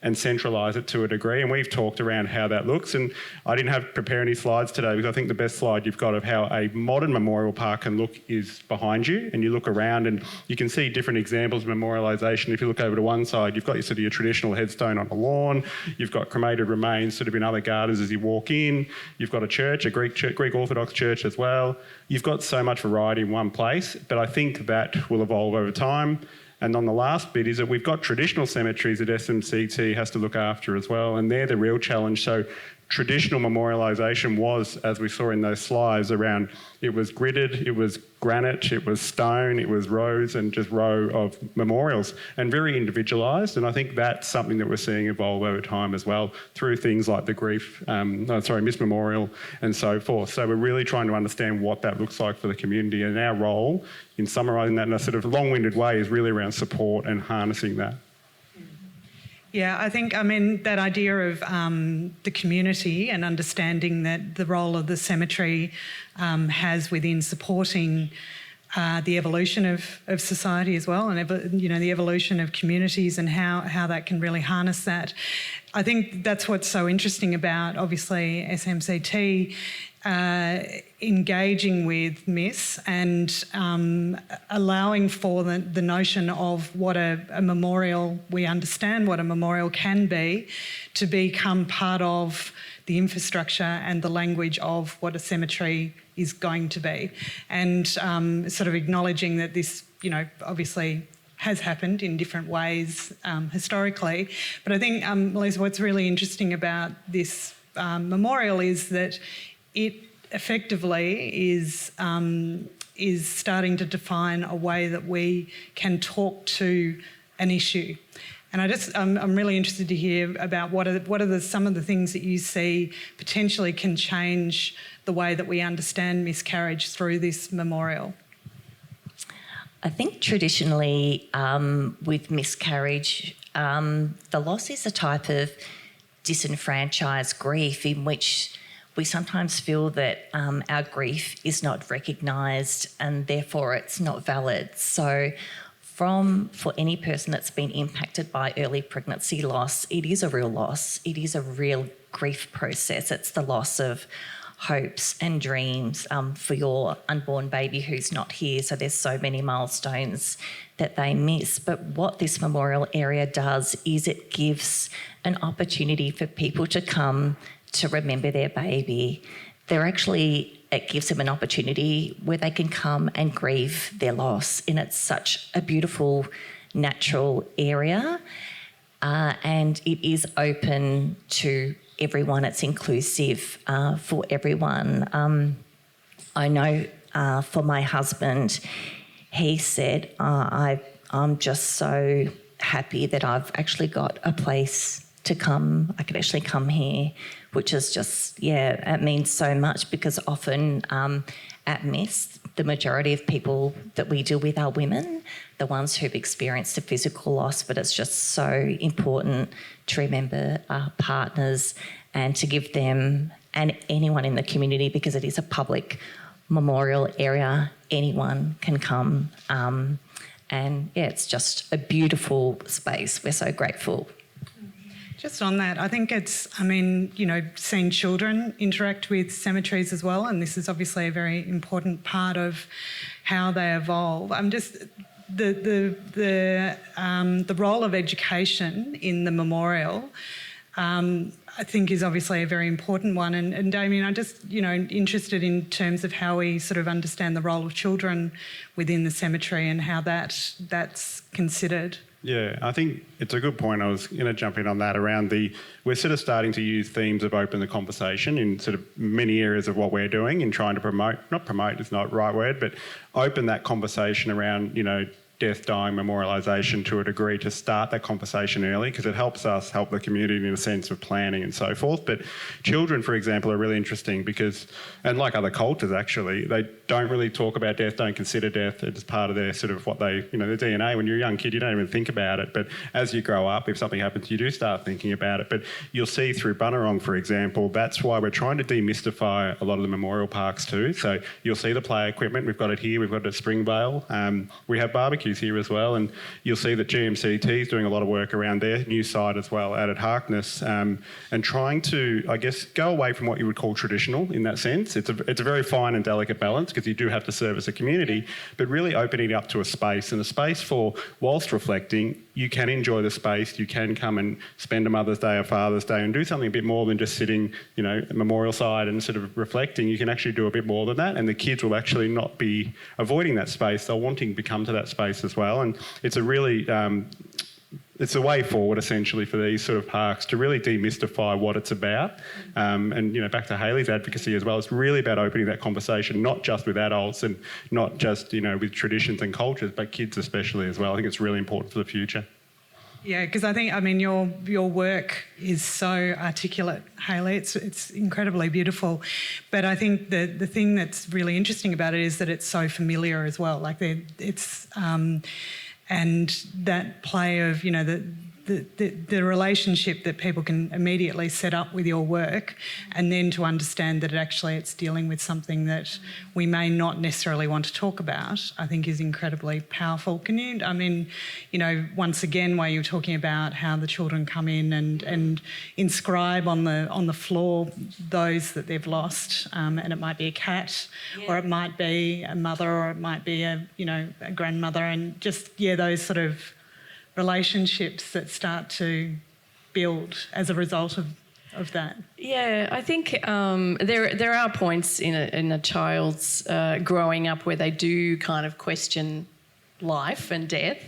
and centralise it to a degree, and we've talked around how that looks. And I didn't have prepare any slides today, because I think the best slide you've got of how a modern memorial park can look is behind you, and you look around and you can see different examples of memorialisation. If you look over to one side, you've got your traditional headstone on the lawn, you've got cremated remains sort of in other gardens as you walk in, you've got a church, a Greek Orthodox church as well. You've got so much variety in one place, but I think that will evolve over time. And on the last bit is that we've got traditional cemeteries that SMCT has to look after as well, and they're the real challenge. So traditional memorialisation was, as we saw in those slides, around it was gridded, it was granite, it was stone, it was rows and just row of memorials, and very individualised. And I think that's something that we're seeing evolve over time as well through things like the Miss Memorial and so forth. So we're really trying to understand what that looks like for the community, and our role in summarising that in a sort of long-winded way is really around support and harnessing that. Yeah, I think, that idea of the community and understanding that the role of the cemetery has within supporting the evolution of society as well, and the evolution of communities, and how that can really harness that. I think that's what's so interesting about, obviously, SMCT engaging with MIS and allowing for the notion of what a memorial, we understand what a memorial can be, to become part of the infrastructure and the language of what a cemetery is going to be, and sort of acknowledging that this, you know, obviously has happened in different ways historically. But I think, Melissa, what's really interesting about this memorial is that it effectively is starting to define a way that we can talk to an issue. And I'm really interested to hear about what are some of the things that you see potentially can change the way that we understand miscarriage through this memorial. I think traditionally with miscarriage, the loss is a type of disenfranchised grief in which we sometimes feel that our grief is not recognised and therefore it's not valid. So for any person that's been impacted by early pregnancy loss, it is a real loss. It is a real grief process. It's the loss of hopes and dreams for your unborn baby who's not here. So there's so many milestones that they miss. But what this memorial area does is it gives an opportunity for people to come to remember their baby. It gives them an opportunity where they can come and grieve their loss. And it's such a beautiful, natural area. And it is open to everyone. It's inclusive for everyone. I know for my husband, he said, I'm just so happy that I've actually got a place to come. I could actually come here, which is just, it means so much, because often at MIS, the majority of people that we deal with are women, the ones who've experienced a physical loss, but it's just so important to remember our partners and to give them, and anyone in the community, because it is a public memorial area, anyone can come. It's just a beautiful space. We're so grateful. Just on that, I think seeing children interact with cemeteries as well, and this is obviously a very important part of how they evolve. The role of education in the memorial, I think, is obviously a very important one. And Damian, I'm just, interested in terms of how we sort of understand the role of children within the cemetery and how that's considered. Yeah, I think it's a good point. I was going to jump in on that around we're sort of starting to use themes of open the conversation in sort of many areas of what we're doing in trying to not promote is not the right word, but open that conversation around, death, dying, memorialisation to a degree, to start that conversation early, because it helps us help the community in a sense of planning and so forth. But children, for example, are really interesting because, and like other cultures actually, they don't really talk about death, don't consider death as part of their sort of what they, their DNA. When you're a young kid, you don't even think about it. But as you grow up, if something happens, you do start thinking about it. But you'll see through Bunurong, for example, that's why we're trying to demystify a lot of the memorial parks too. So you'll see the play equipment. We've got it here. We've got it at Springvale. We have barbecues here as well, and you'll see that SMCT is doing a lot of work around their new site as well out at Harkness, and trying to, I guess, go away from what you would call traditional in that sense. It's a very fine and delicate balance, because you do have to service a community, but really opening it up to a space, and a space for, whilst reflecting, you can enjoy the space, you can come and spend a Mother's Day or Father's Day and do something a bit more than just sitting, at the memorial side and sort of reflecting. You can actually do a bit more than that, and the kids will actually not be avoiding that space. They'll wanting to come to that space as well. And it's a really, it's a way forward essentially for these sort of parks to really demystify what it's about. And, back to Hayley's advocacy as well, it's really about opening that conversation, not just with adults and not just, with traditions and cultures, but kids especially as well. I think it's really important for the future. Yeah, because I think, your work is so articulate, Hayley. It's incredibly beautiful. But I think the thing that's really interesting about it is that it's so familiar as well. Like it's and that play of, the relationship that people can immediately set up with your work, and then to understand that it's dealing with something that we may not necessarily want to talk about, I think is incredibly powerful. Can you, once again, while you're talking about how the children come in and inscribe on the floor those that they've lost, and it might be a cat, or it might be a mother, or it might be a grandmother, and just, those sort of relationships that start to build as a result of of that? Yeah, I think there are points in a child's growing up where they do kind of question life and death,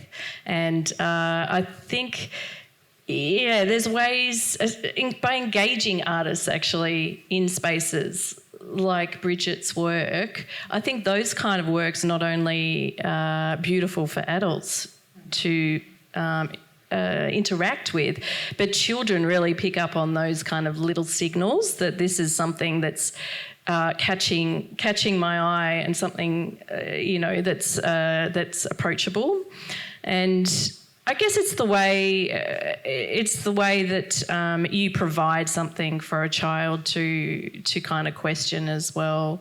and I think, yeah, there's ways by engaging artists actually in spaces like Bridget's work. I think those kind of works not only beautiful for adults to interact with, but children really pick up on those kind of little signals that this is something that's catching my eye and something that's approachable. And I guess it's the way that you provide something for a child to kind of question as well.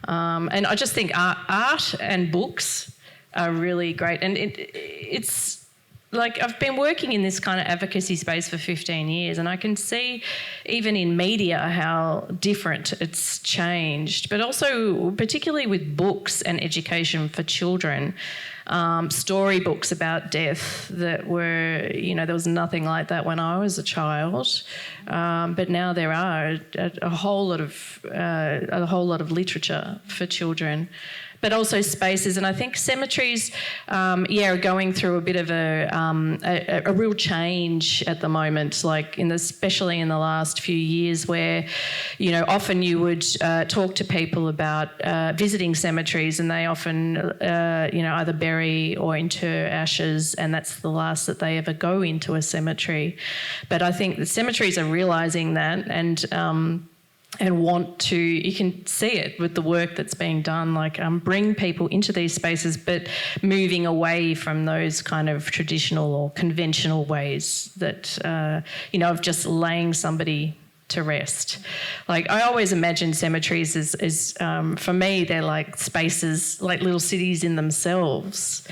And I just think art and books are really great. And it's like, I've been working in this kind of advocacy space for 15 years, and I can see even in media how different it's changed, but also particularly with books and education for children. Storybooks about death that were, there was nothing like that when I was a child, but now there are a whole lot of literature for children, but also spaces. And I think cemeteries, are going through a bit of a real change at the moment, like especially in the last few years, where, often you would talk to people about visiting cemeteries, and they often, either bury or inter ashes, and that's the last that they ever go into a cemetery. But I think the cemeteries are realising that, and want to, you can see it with the work that's being done, bring people into these spaces, but moving away from those kind of traditional or conventional ways that, of just laying somebody to rest. I always imagine cemeteries as for me, they're like spaces, like little cities in themselves.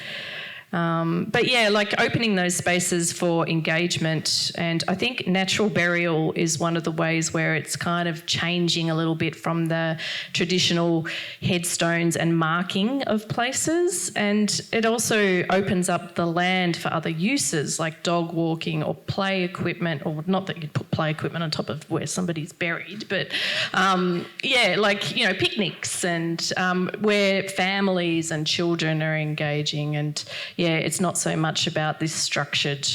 But yeah, opening those spaces for engagement, and I think natural burial is one of the ways where it's kind of changing a little bit from the traditional headstones and marking of places, and it also opens up the land for other uses like dog walking or play equipment, or not that you'd put play equipment on top of where somebody's buried, but picnics and where families and children are engaging. And yeah, it's not so much about this structured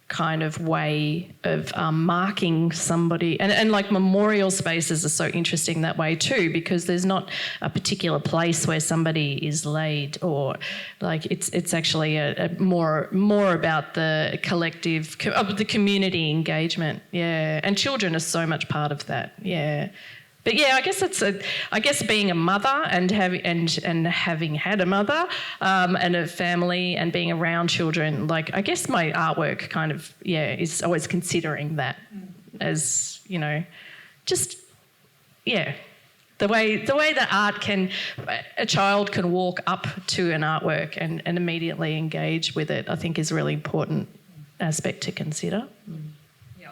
kind of way of marking somebody. And memorial spaces are so interesting that way too, because there's not a particular place where somebody is laid, or it's actually a more about the collective, the community engagement. Yeah, and children are so much part of that. Yeah. But yeah, I guess being a mother and having had a mother and a family and being around children, I guess my artwork kind of is always considering that as the way that a child can walk up to an artwork and immediately engage with it, I think is a really important aspect to consider. Yeah,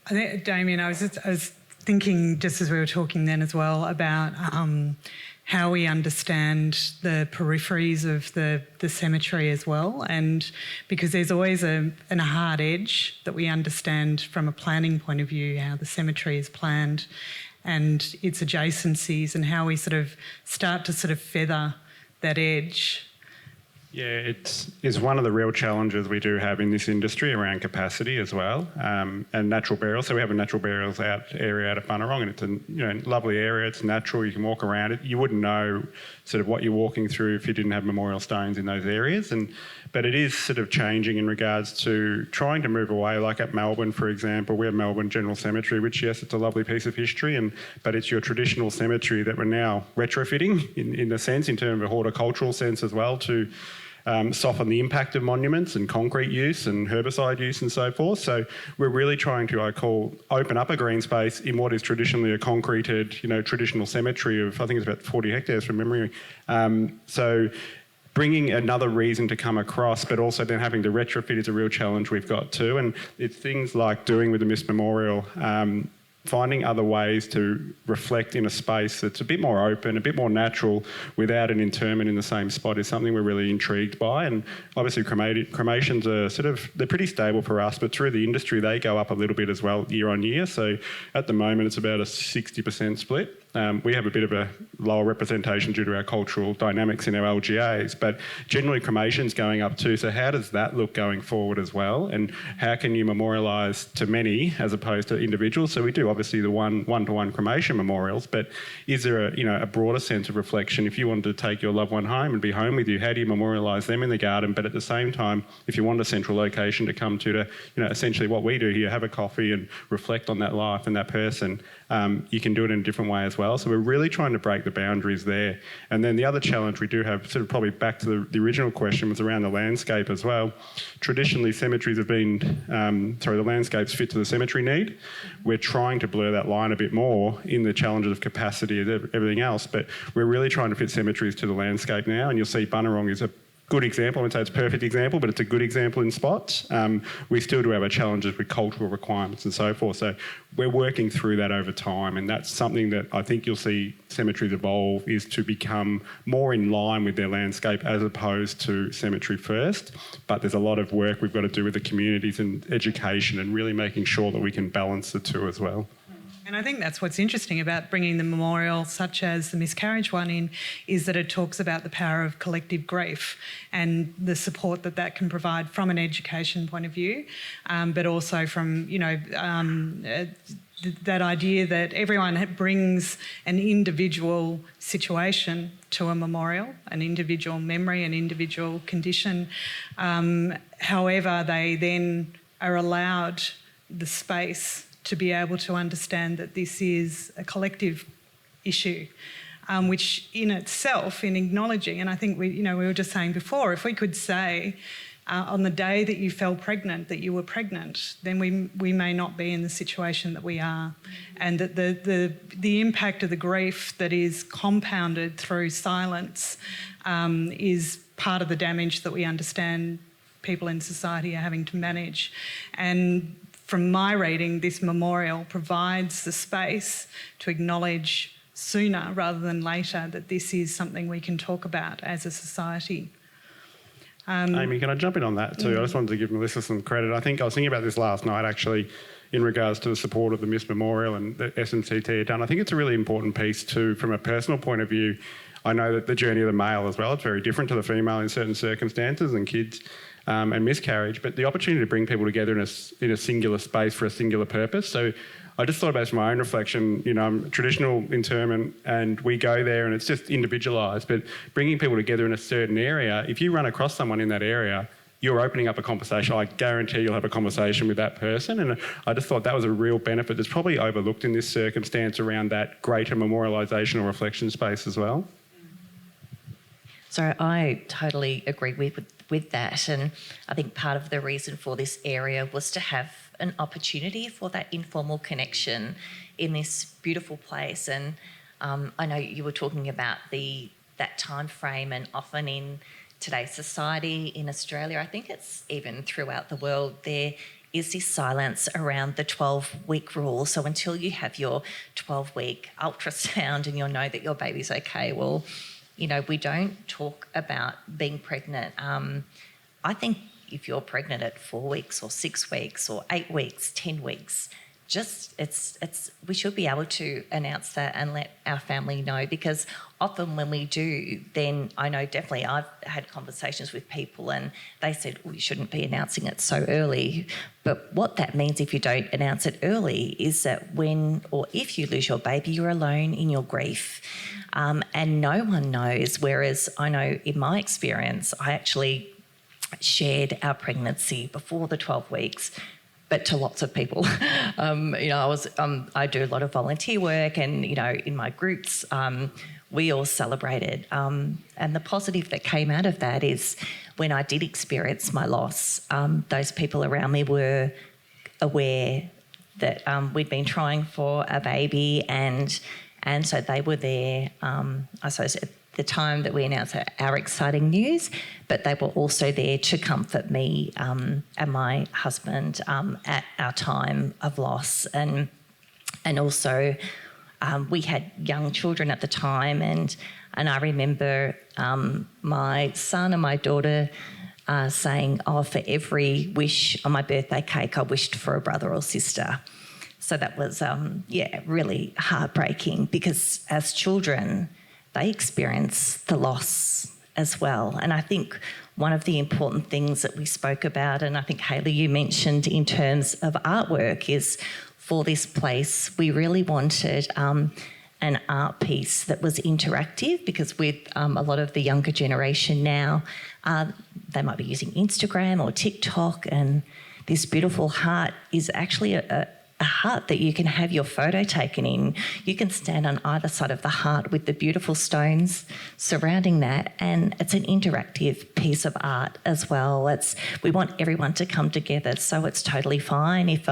I think, Damian, I was thinking, just as we were talking then as well, about how we understand the peripheries of the cemetery as well, and because there's always a hard edge that we understand from a planning point of view, how the cemetery is planned and its adjacencies, and how we sort of start to sort of feather that edge. Yeah, it's one of the real challenges we do have in this industry around capacity as well, and natural burials. So we have a natural burials area out at Bunurong, and it's a lovely area. It's natural. You can walk around it. You wouldn't know sort of what you're walking through if you didn't have memorial stones in those areas. But it is sort of changing in regards to trying to move away. Like at Melbourne, for example, we have Melbourne General Cemetery, which, yes, it's a lovely piece of history, but it's your traditional cemetery that we're now retrofitting in a sense, in terms of a horticultural sense as well, to soften the impact of monuments and concrete use and herbicide use and so forth. So we're really trying to, open up a green space in what is traditionally a concreted, traditional cemetery of, I think it's about 40 hectares from memory. So bringing another reason to come across, but also then having to retrofit is a real challenge we've got too. And it's things like doing with the Memorial, finding other ways to reflect in a space that's a bit more open, a bit more natural, without an interment in the same spot is something we're really intrigued by. And obviously cremations are they're pretty stable for us, but through the industry they go up a little bit as well year on year. So at the moment it's about a 60% split. We have a bit of a lower representation due to our cultural dynamics in our LGAs, but generally cremation's going up too. So how does that look going forward as well? And how can you memorialise to many as opposed to individuals? So we do obviously the one-to-one cremation memorials, but is there a broader sense of reflection? If you wanted to take your loved one home and be home with you, how do you memorialise them in the garden? But at the same time, if you want a central location to come to essentially what we do here, have a coffee and reflect on that life and that person, you can do it in a different way as well. So we're really trying to break the boundaries there. And then the other challenge we do have, probably back to the original question, was around the landscape as well. Traditionally, cemeteries have been, the landscapes fit to the cemetery need. We're trying to blur that line a bit more in the challenges of capacity and everything else, but we're really trying to fit cemeteries to the landscape now, and you'll see Bunurong is a good example. I wouldn't say it's a perfect example, but it's a good example in spots. We still do have our challenges with cultural requirements and so forth. So we're working through that over time, and that's something that I think you'll see cemeteries evolve, is to become more in line with their landscape as opposed to cemetery first. But there's a lot of work we've got to do with the communities and education and really making sure that we can balance the two as well. And I think that's what's interesting about bringing the memorial, such as the miscarriage one, in, is that it talks about the power of collective grief and the support that that can provide from an education point of view, but also from, that idea that everyone brings an individual situation to a memorial, an individual memory, an individual condition. However, they then are allowed the space to be able to understand that this is a collective issue, which in itself, in acknowledging, and I think we were just saying before, if we could say on the day that you fell pregnant that you were pregnant, then we may not be in the situation that we are, and that the impact of the grief that is compounded through silence is part of the damage that we understand people in society are having to manage. And from my reading, this memorial provides the space to acknowledge sooner rather than later that this is something we can talk about as a society. Amy, can I jump in on that too? I just wanted to give Melissa some credit. I think I was thinking about this last night actually in regards to the support of the Miss Memorial and the SMCT have done. I think it's a really important piece too from a personal point of view. I know that the journey of the male as well, it's very different to the female in certain circumstances and kids. And miscarriage, but the opportunity to bring people together in a singular space for a singular purpose. So I just thought about it from my own reflection, traditional interment, and we go there and it's just individualised, but bringing people together in a certain area, if you run across someone in that area, you're opening up a conversation. I guarantee you'll have a conversation with that person. And I just thought that was a real benefit that's probably overlooked in this circumstance around that greater memorialisation or reflection space as well. So I totally agree with that, and I think part of the reason for this area was to have an opportunity for that informal connection in this beautiful place. And I know you were talking about that time frame, and often in today's society in Australia, I think it's even throughout the world, there is this silence around the 12-week rule. So until you have your 12-week ultrasound and you'll know that your baby's okay, well, we don't talk about being pregnant. I think if you're pregnant at 4 weeks or 6 weeks or 8 weeks, 10 weeks, we should be able to announce that and let our family know, because often when we do, then I know definitely I've had conversations with people and they said, well, you shouldn't be announcing it so early. But what that means if you don't announce it early is that when or if you lose your baby, you're alone in your grief. And no one knows, whereas I know in my experience, I actually shared our pregnancy before the 12 weeks, but to lots of people. I do a lot of volunteer work, and, in my groups, we all celebrated. And the positive that came out of that is when I did experience my loss, those people around me were aware that we'd been trying for a baby, and so they were there, I suppose, at the time that we announced our exciting news, but they were also there to comfort me and my husband at our time of loss. And And also we had young children at the time, and I remember my son and my daughter saying, oh, for every wish on my birthday cake, I wished for a brother or sister. So that was, really heartbreaking, because as children, they experience the loss as well. And I think one of the important things that we spoke about, and I think, Hayley, you mentioned in terms of artwork, is for this place, we really wanted an art piece that was interactive, because with a lot of the younger generation now, they might be using Instagram or TikTok, and this beautiful heart is actually a heart that you can have your photo taken in. You can stand on either side of the heart with the beautiful stones surrounding that, and it's an interactive piece of art as well. We want everyone to come together, so it's totally fine if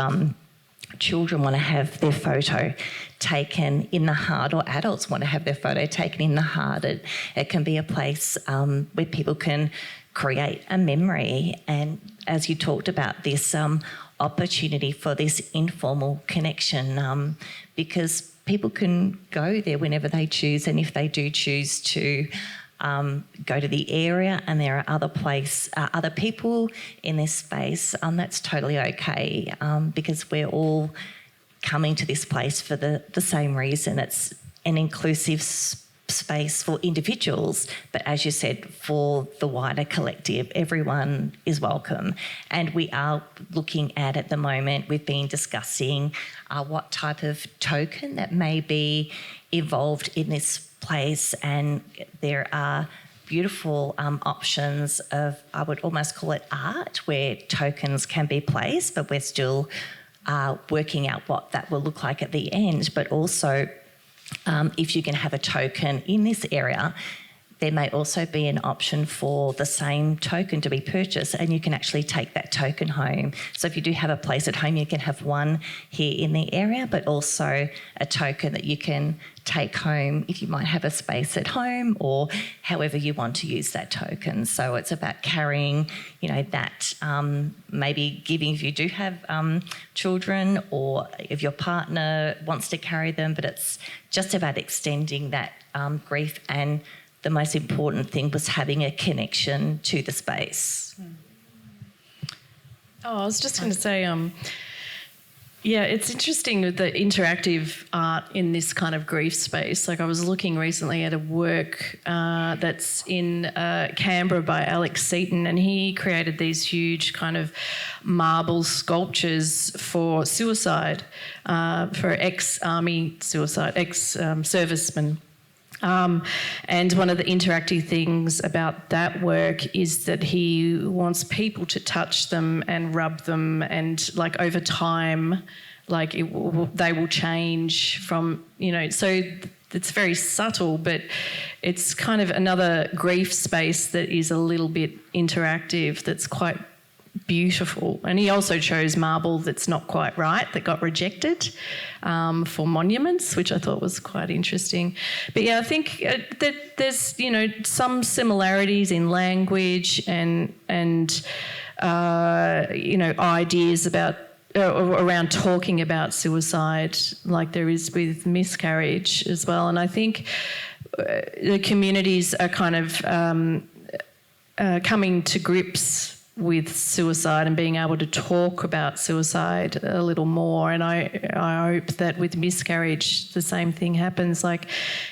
children want to have their photo taken in the heart, or adults want to have their photo taken in the heart. It can be a place where people can create a memory, and as you talked about, this opportunity for this informal connection, because people can go there whenever they choose, and if they do choose to go to the area and there are other people in this space, that's totally okay, because we're all coming to this place for the same reason. It's an inclusive space for individuals, but as you said, for the wider collective, everyone is welcome. And we are looking at the moment, we've been discussing what type of token that may be evolved in this place, and there are beautiful options of, I would almost call it art, where tokens can be placed, but we're still working out what that will look like at the end. But also, if you can have a token in this area, there may also be an option for the same token to be purchased, and you can actually take that token home. So if you do have a place at home, you can have one here in the area, but also a token that you can take home if you might have a space at home, or however you want to use that token. So it's about carrying, that maybe giving if you do have children, or if your partner wants to carry them, but it's just about extending that grief, and the most important thing was having a connection to the space. Oh, I was just going to say, it's interesting with the interactive art in this kind of grief space. Like, I was looking recently at a work that's in Canberra by Alex Seaton, and he created these huge kind of marble sculptures for suicide, for ex-army suicide, ex-servicemen. And one of the interactive things about that work is that he wants people to touch them and rub them, and like over time, like they will change from, so it's very subtle, but it's kind of another grief space that is a little bit interactive, that's quite beautiful. And he also chose marble that's not quite right, that got rejected for monuments, which I thought was quite interesting. But yeah, I think that there's some similarities in language and ideas about around talking about suicide, like there is with miscarriage as well. And I think the communities are kind of coming to grips with suicide and being able to talk about suicide a little more. And I hope that with miscarriage the same thing happens. Like,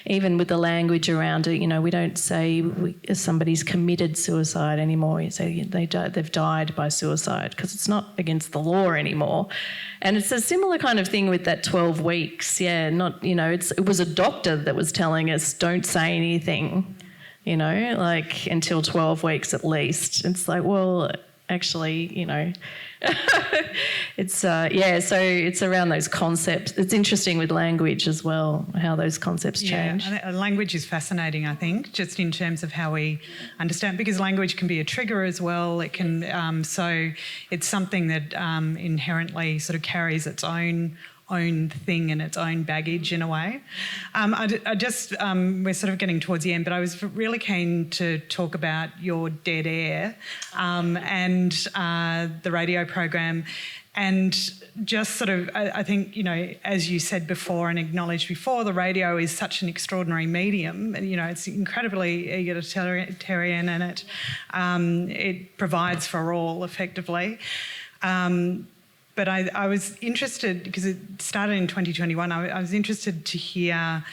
even with the language around it, we don't say somebody's committed suicide anymore. You say they've died by suicide, because it's not against the law anymore. And it's a similar kind of thing with that 12 weeks. Yeah, it was a doctor that was telling us, don't say anything, until 12 weeks at least. It's like, well, actually, it's, so it's around those concepts. It's interesting with language as well, how those concepts change. Yeah, language is fascinating, I think, just in terms of how we understand, because language can be a trigger as well. It can, so it's something that inherently sort of carries its own thing and its own baggage in a way. We're sort of getting towards the end, but I was really keen to talk about your Dead Air and the radio program And just sort of, I think, you know, as you said before and acknowledged before, the radio is such an extraordinary medium. And, you know, it's incredibly egalitarian and it provides for all effectively. But I was interested, because it started in 2021, I was interested to hear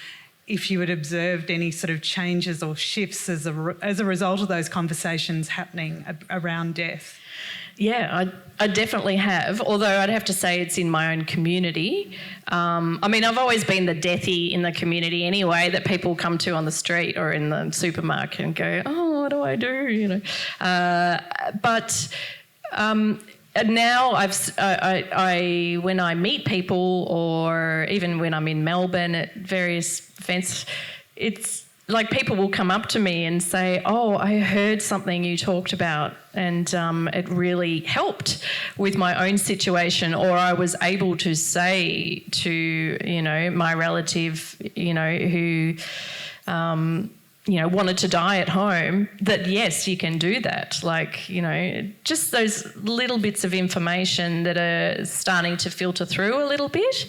if you had observed any sort of changes or shifts as a result of those conversations happening around death. Yeah, I definitely have, although I'd have to say it's in my own community. I mean, I've always been the deathy in the community anyway, that people come to on the street or in the supermarket and go, oh, what do I do, you know? But now when I meet people, or even when I'm in Melbourne at various events, it's like people will come up to me and say, oh, I heard something you talked about and it really helped with my own situation, or I was able to say to, you know, my relative, you know, who you know, wanted to die at home, that yes, you can do that. Like, you know, just those little bits of information that are starting to filter through a little bit.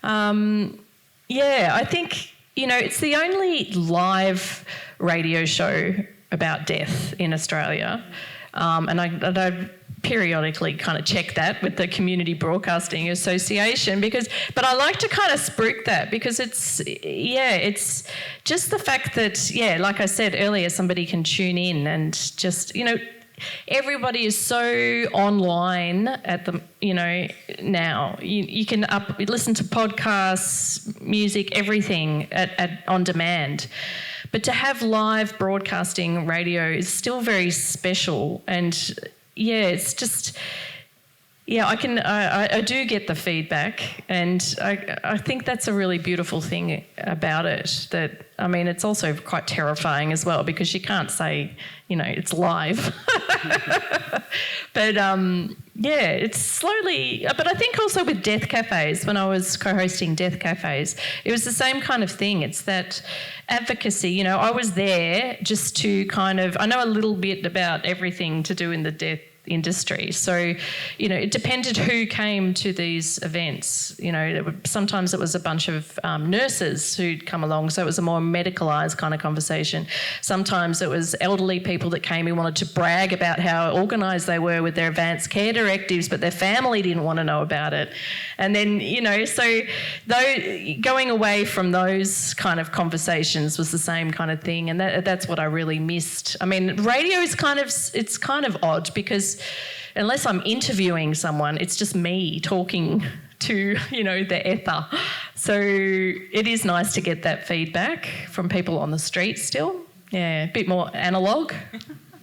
Yeah, I think, you know, it's the only live radio show about death in Australia. And I periodically kind of check that with the Community Broadcasting Association, but I like to kind of spruik that, because it's just the fact that, like I said earlier, somebody can tune in and just, you know, everybody is so online at the, you know, now. You can listen to podcasts, music, everything on demand. But to have live broadcasting radio is still very special, and it's just, I do get the feedback, and I think that's a really beautiful thing about it. That, I mean, it's also quite terrifying as well, because you can't say, you know, it's live. But it's slowly. But I think also with death cafes, when I was co-hosting death cafes, it was the same kind of thing. It's that advocacy. You know, I was there just to kind of, I know a little bit about everything to do in the death industry. So, you know, it depended who came to these events. You know, sometimes it was a bunch of nurses who'd come along, so it was a more medicalised kind of conversation. Sometimes it was elderly people that came who wanted to brag about how organised they were with their advanced care directives, but their family didn't want to know about it. And then, you know, so going away from those kind of conversations was the same kind of thing, and that's what I really missed. I mean, radio is kind of odd, because unless I'm interviewing someone, it's just me talking to, you know, the ether. So it is nice to get that feedback from people on the street still. Yeah, a bit more analogue.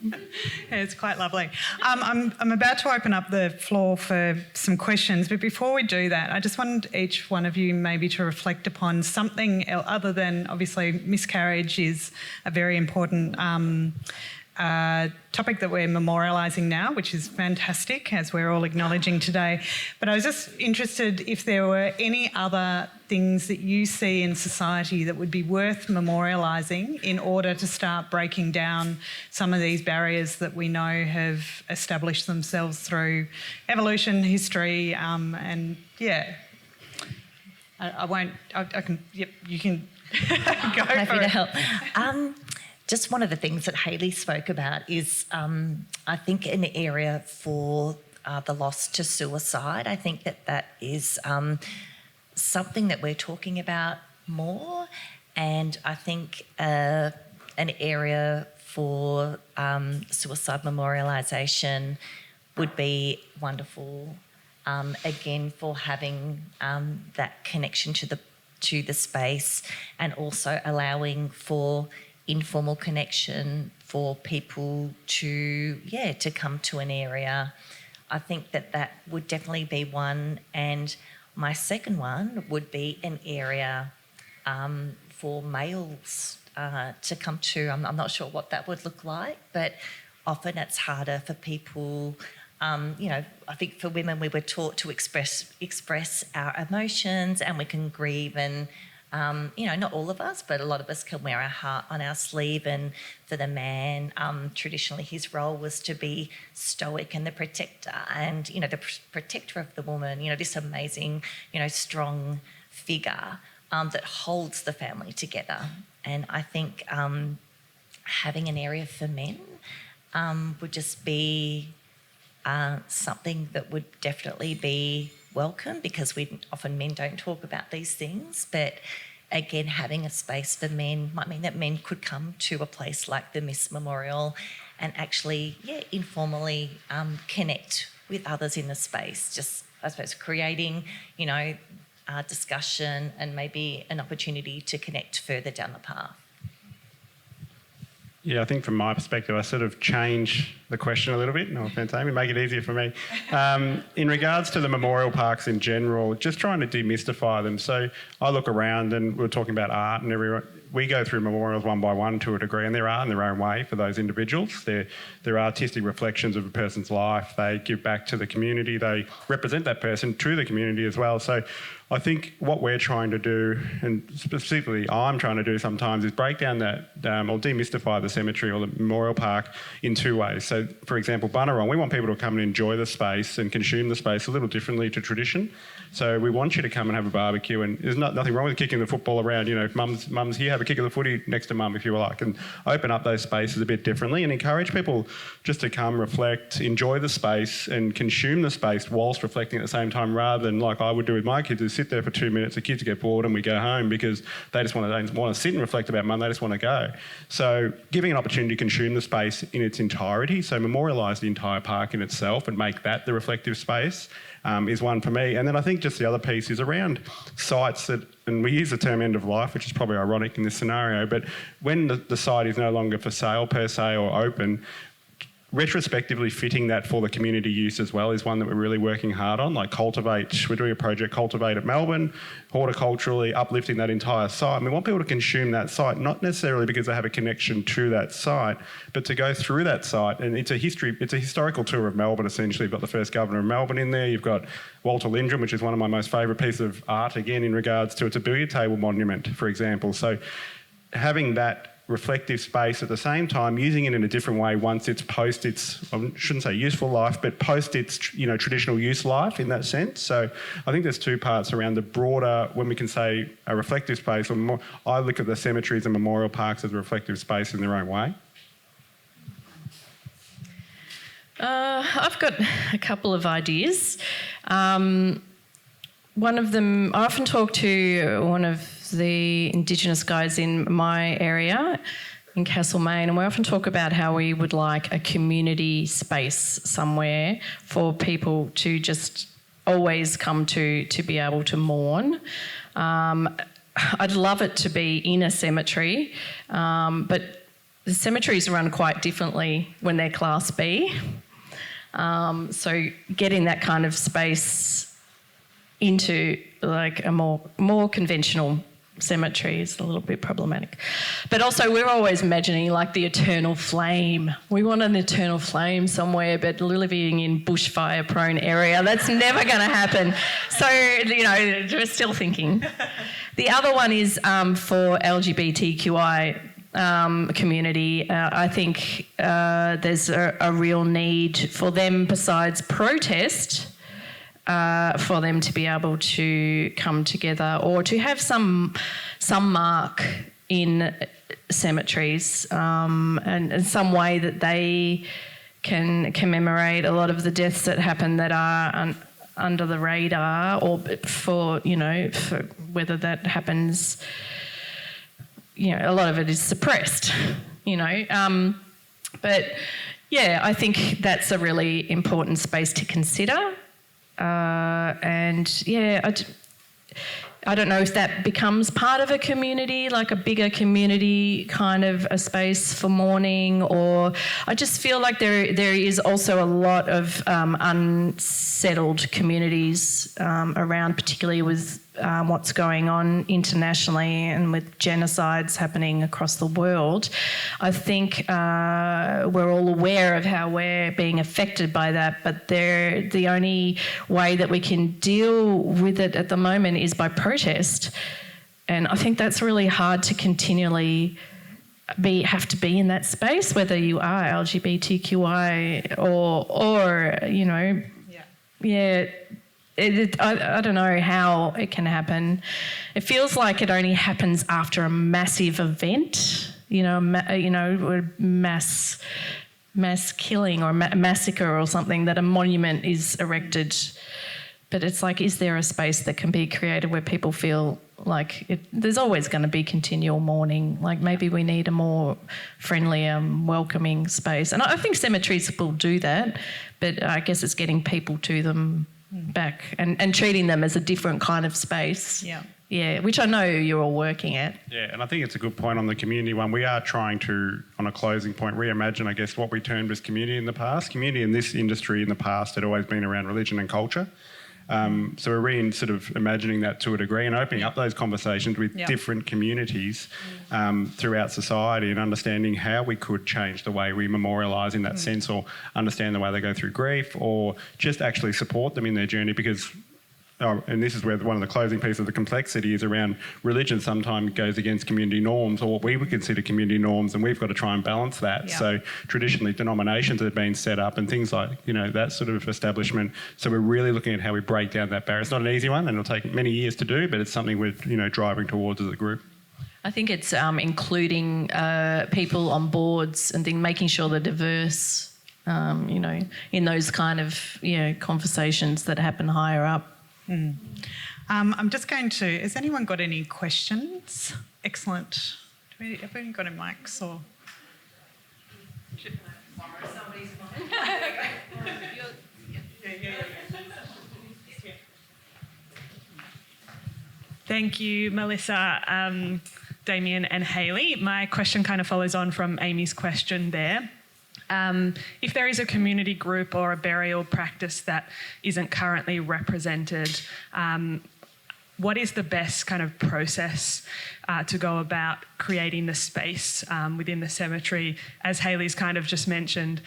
Yeah, it's quite lovely. I'm about to open up the floor for some questions, but before we do that, I just wanted each one of you maybe to reflect upon something other than, obviously, miscarriage is a very important topic that we're memorialising now, which is fantastic, as we're all acknowledging today. But I was just interested if there were any other things that you see in society that would be worth memorialising in order to start breaking down some of these barriers that we know have established themselves through evolution, history, and I won't. I can. Yep, you can go Happy for to it. help. Just one of the things that Hayley spoke about is, I think, an area for the loss to suicide. I think that is something that we're talking about more, and I think an area for suicide memorialisation would be wonderful. Again, for having that connection to the space, and also allowing for informal connection for people to come to an area. I think that would definitely be one. And my second one would be an area for males to come to. I'm not sure what that would look like, but often it's harder for people. You know, I think for women we were taught to express our emotions, and we can grieve and Not all of us, but a lot of us can wear our heart on our sleeve. And for the man, traditionally his role was to be stoic and the protector and, the protector of the woman, this amazing, strong figure that holds the family together. And I think having an area for men would just be something that would definitely be welcome, because often men don't talk about these things. But again, having a space for men might mean that men could come to a place like the Miss Memorial and actually, informally connect with others in the space. Just, I suppose, creating, discussion and maybe an opportunity to connect further down the path. Yeah, I think from my perspective, I sort of change the question a little bit. No offence, Amy, make it easier for me. In regards to the memorial parks in general, just trying to demystify them. So I look around and we're talking about art and everyone. We go through memorials one by one to a degree, and they're art in their own way for those individuals. They're artistic reflections of a person's life. They give back to the community. They represent that person to the community as well. So I think what we're trying to do, and specifically I'm trying to do sometimes, is break down that or demystify the cemetery or the memorial park in two ways. So, for example, Bunurong, we want people to come and enjoy the space and consume the space a little differently to tradition. So we want you to come and have a barbecue, and there's nothing wrong with kicking the football around. If mum's here, have a kick of the footy next to mum if you like, and open up those spaces a bit differently and encourage people just to come, reflect, enjoy the space and consume the space whilst reflecting at the same time, rather than like I would do with my kids, is sit there for 2 minutes, the kids get bored and we go home because they just want to sit and reflect about mum, they just want to go. So giving an opportunity to consume the space in its entirety, so memorialise the entire park in itself and make that the reflective space, is one for me. And then I think just the other piece is around sites that, and we use the term end of life, which is probably ironic in this scenario, but when the site is no longer for sale per se or open, retrospectively fitting that for the community use as well is one that we're really working hard on. Like Cultivate, we're doing a project Cultivate at Melbourne, horticulturally uplifting that entire site. And we want people to consume that site, not necessarily because they have a connection to that site, but to go through that site. And it's a historical tour of Melbourne, essentially. You've got the first governor of Melbourne in there. You've got Walter Lindrum, which is one of my most favourite pieces of art, again, in regards to it's a billiard table monument, for example. So having that reflective space at the same time, using it in a different way once it's post its, I shouldn't say useful life, but post its traditional use life in that sense. So I think there's two parts around the broader, when we can say a reflective space, or more, I look at the cemeteries and memorial parks as a reflective space in their own way. I've got a couple of ideas. One of them, I often talk to one of the Indigenous guys in my area in Castlemaine, and we often talk about how we would like a community space somewhere for people to just always come to be able to mourn. I'd love it to be in a cemetery, but the cemeteries run quite differently when they're Class B. So getting that kind of space into like a more conventional cemetery is a little bit problematic. But also we're always imagining like the eternal flame. We want an eternal flame somewhere, but living in bushfire prone area, that's never going to happen. So, we're still thinking. The other one is for LGBTQI community. I think there's a real need for them, besides protest, for them to be able to come together or to have some mark in cemeteries and some way that they can commemorate a lot of the deaths that happen that are under the radar, or for whether that happens, a lot of it is suppressed, but yeah, I think that's a really important space to consider. And yeah, I don't know if that becomes part of a community, like a bigger community kind of a space for mourning, or I just feel like there is also a lot of unsettled communities around, particularly with what's going on internationally and with genocides happening across the world. I think we're all aware of how we're being affected by that, but the only way that we can deal with it at the moment is by protest. And I think that's really hard to continually have to be in that space, whether you are LGBTQI or you know, I don't know how it can happen. It feels like it only happens after a massive event, mass killing or massacre or something, that a monument is erected. But it's like, is there a space that can be created where people feel like there's always going to be continual mourning? Like maybe we need a more friendly, welcoming space. And I think cemeteries will do that, but I guess it's getting people to them back and treating them as a different kind of space. Yeah, which I know you're all working at. Yeah, and I think it's a good point on the community one. We are trying to, on a closing point, reimagine, I guess, what we termed as community in the past. Community in this industry in the past had always been around religion and culture. So we're sort of imagining that to a degree and opening up those conversations with different communities throughout society and understanding how we could change the way we memorialise in that sense, or understand the way they go through grief, or just actually support them in their journey. Because and this is where one of the closing pieces of the complexity is around religion sometimes goes against community norms, or what we would consider community norms, and we've got to try and balance that. So traditionally denominations have been set up and things like, that sort of establishment. So we're really looking at how we break down that barrier. It's not an easy one and it'll take many years to do, but it's something we're, driving towards as a group. I think it's including people on boards and making sure they're diverse, in those kind of, conversations that happen higher up. I'm just going to... Has anyone got any questions? Excellent. Have we got any mics or... Thank you, Melissa, Damian and Hayley. My question kind of follows on from Amy's question there. If there is a community group or a burial practice that isn't currently represented, what is the best kind of process to go about creating the space within the cemetery? As Hayley's kind of just mentioned,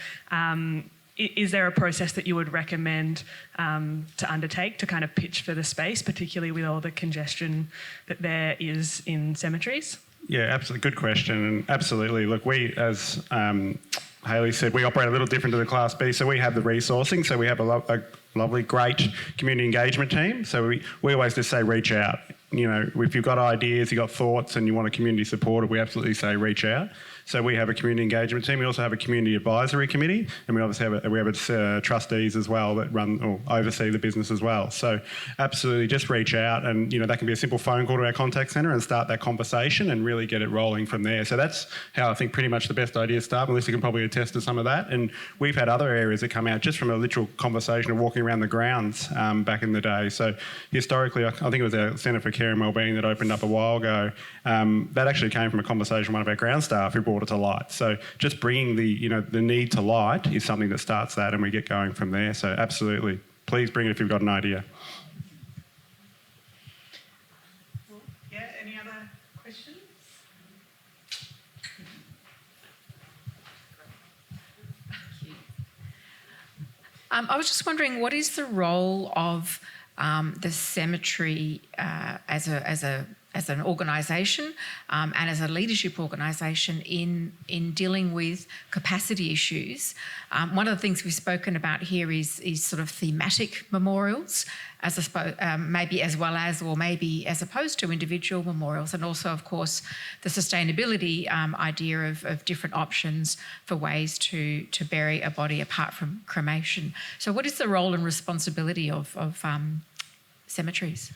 is there a process that you would recommend to undertake to kind of pitch for the space, particularly with all the congestion that there is in cemeteries? Yeah, absolutely. Good question. And absolutely. Look, we, as Hayley said, we operate a little different to the Class B, so we have the resourcing. So we have a lovely, great community engagement team. So we always just say reach out. If you've got ideas, you've got thoughts and you want a community supported, we absolutely say reach out. So we have a community engagement team. We also have a community advisory committee, and we obviously have trustees as well that run or oversee the business as well. So absolutely, just reach out, and that can be a simple phone call to our contact centre and start that conversation and really get it rolling from there. So that's how I think pretty much the best ideas start. Melissa can probably attest to some of that, and we've had other areas that come out just from a literal conversation of walking around the grounds back in the day. So historically, I think it was our Centre for Care and Wellbeing that opened up a while ago. That actually came from a conversation with one of our ground staff who brought it to light. So just bringing the need to light is something that starts that, and we get going from there. So absolutely, please bring it if you've got an idea. Yeah, any other questions? I was just wondering, what is the role of the cemetery as an organisation and as a leadership organisation in dealing with capacity issues? One of the things we've spoken about here is sort of thematic memorials, maybe as well as, or maybe as opposed to individual memorials, and also, of course, the sustainability idea of different options for ways to bury a body apart from cremation. So what is the role and responsibility of cemeteries?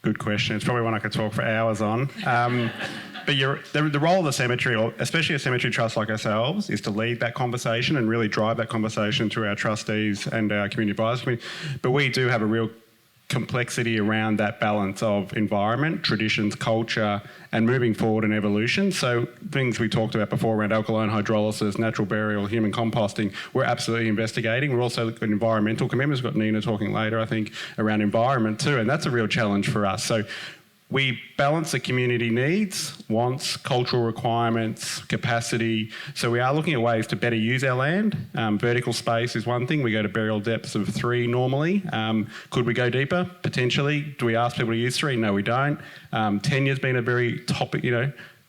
Good question. It's probably one I could talk for hours on. But the role of the cemetery, or especially a cemetery trust like ourselves, is to lead that conversation and really drive that conversation through our trustees and our community advisory committee. But we do have a real complexity around that balance of environment, traditions, culture, and moving forward in evolution. So things we talked about before around alkaline hydrolysis, natural burial, human composting, we're absolutely investigating. We're also looking at environmental commitments. We've got Nina talking later, I think, around environment too, and that's a real challenge for us. So We balance the community needs, wants, cultural requirements, capacity. So we are looking at ways to better use our land. Vertical space is one thing. We go to burial depths of 3 normally. Could we go deeper? Potentially. Do we ask people to use 3? No, we don't. Tenure's been a very topic,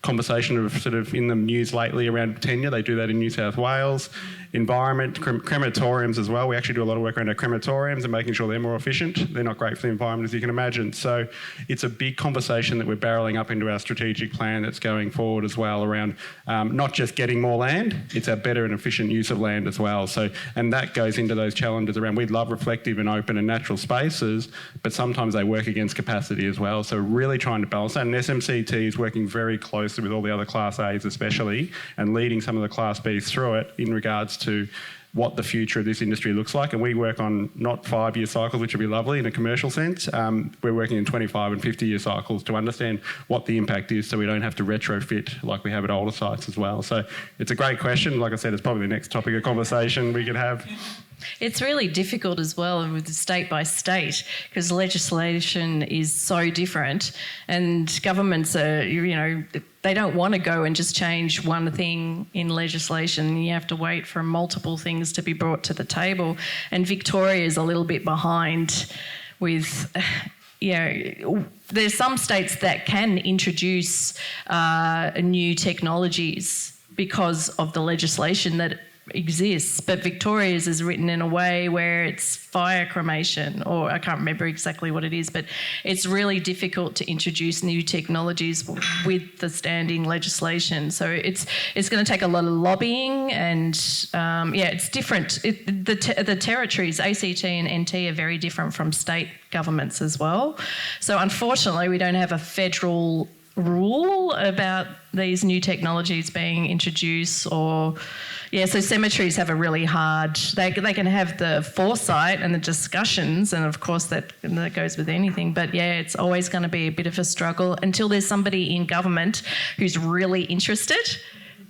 conversation of sort of in the news lately around tenure. They do that in New South Wales. Environment, crematoriums as well. We actually do a lot of work around our crematoriums and making sure they're more efficient. They're not great for the environment, as you can imagine. So it's a big conversation that we're barreling up into our strategic plan that's going forward as well around not just getting more land, it's a better and efficient use of land as well. So, and that goes into those challenges around, we love reflective and open and natural spaces, but sometimes they work against capacity as well. So really trying to balance that. And SMCT is working very closely with all the other Class A's especially, and leading some of the Class B's through it in regards to what the future of this industry looks like. And we work on not 5-year cycles, which would be lovely in a commercial sense. We're working in 25 and 50-year cycles to understand what the impact is so we don't have to retrofit like we have at older sites as well. So it's a great question. Like I said, it's probably the next topic of conversation we could have. It's really difficult as well with state by state because legislation is so different and governments are, they don't want to go and just change one thing in legislation. You have to wait for multiple things to be brought to the table. And Victoria is a little bit behind with, there's some states that can introduce new technologies because of the legislation that exists, but Victoria's is written in a way where it's fire cremation, or I can't remember exactly what it is, but it's really difficult to introduce new technologies with the standing legislation. So it's going to take a lot of lobbying, and it's different. The territories, ACT and NT, are very different from state governments as well. So unfortunately, we don't have a federal rule about these new technologies being introduced, so cemeteries have a really hard, they can have the foresight and the discussions, and of course that goes with anything, but it's always going to be a bit of a struggle until there's somebody in government who's really interested,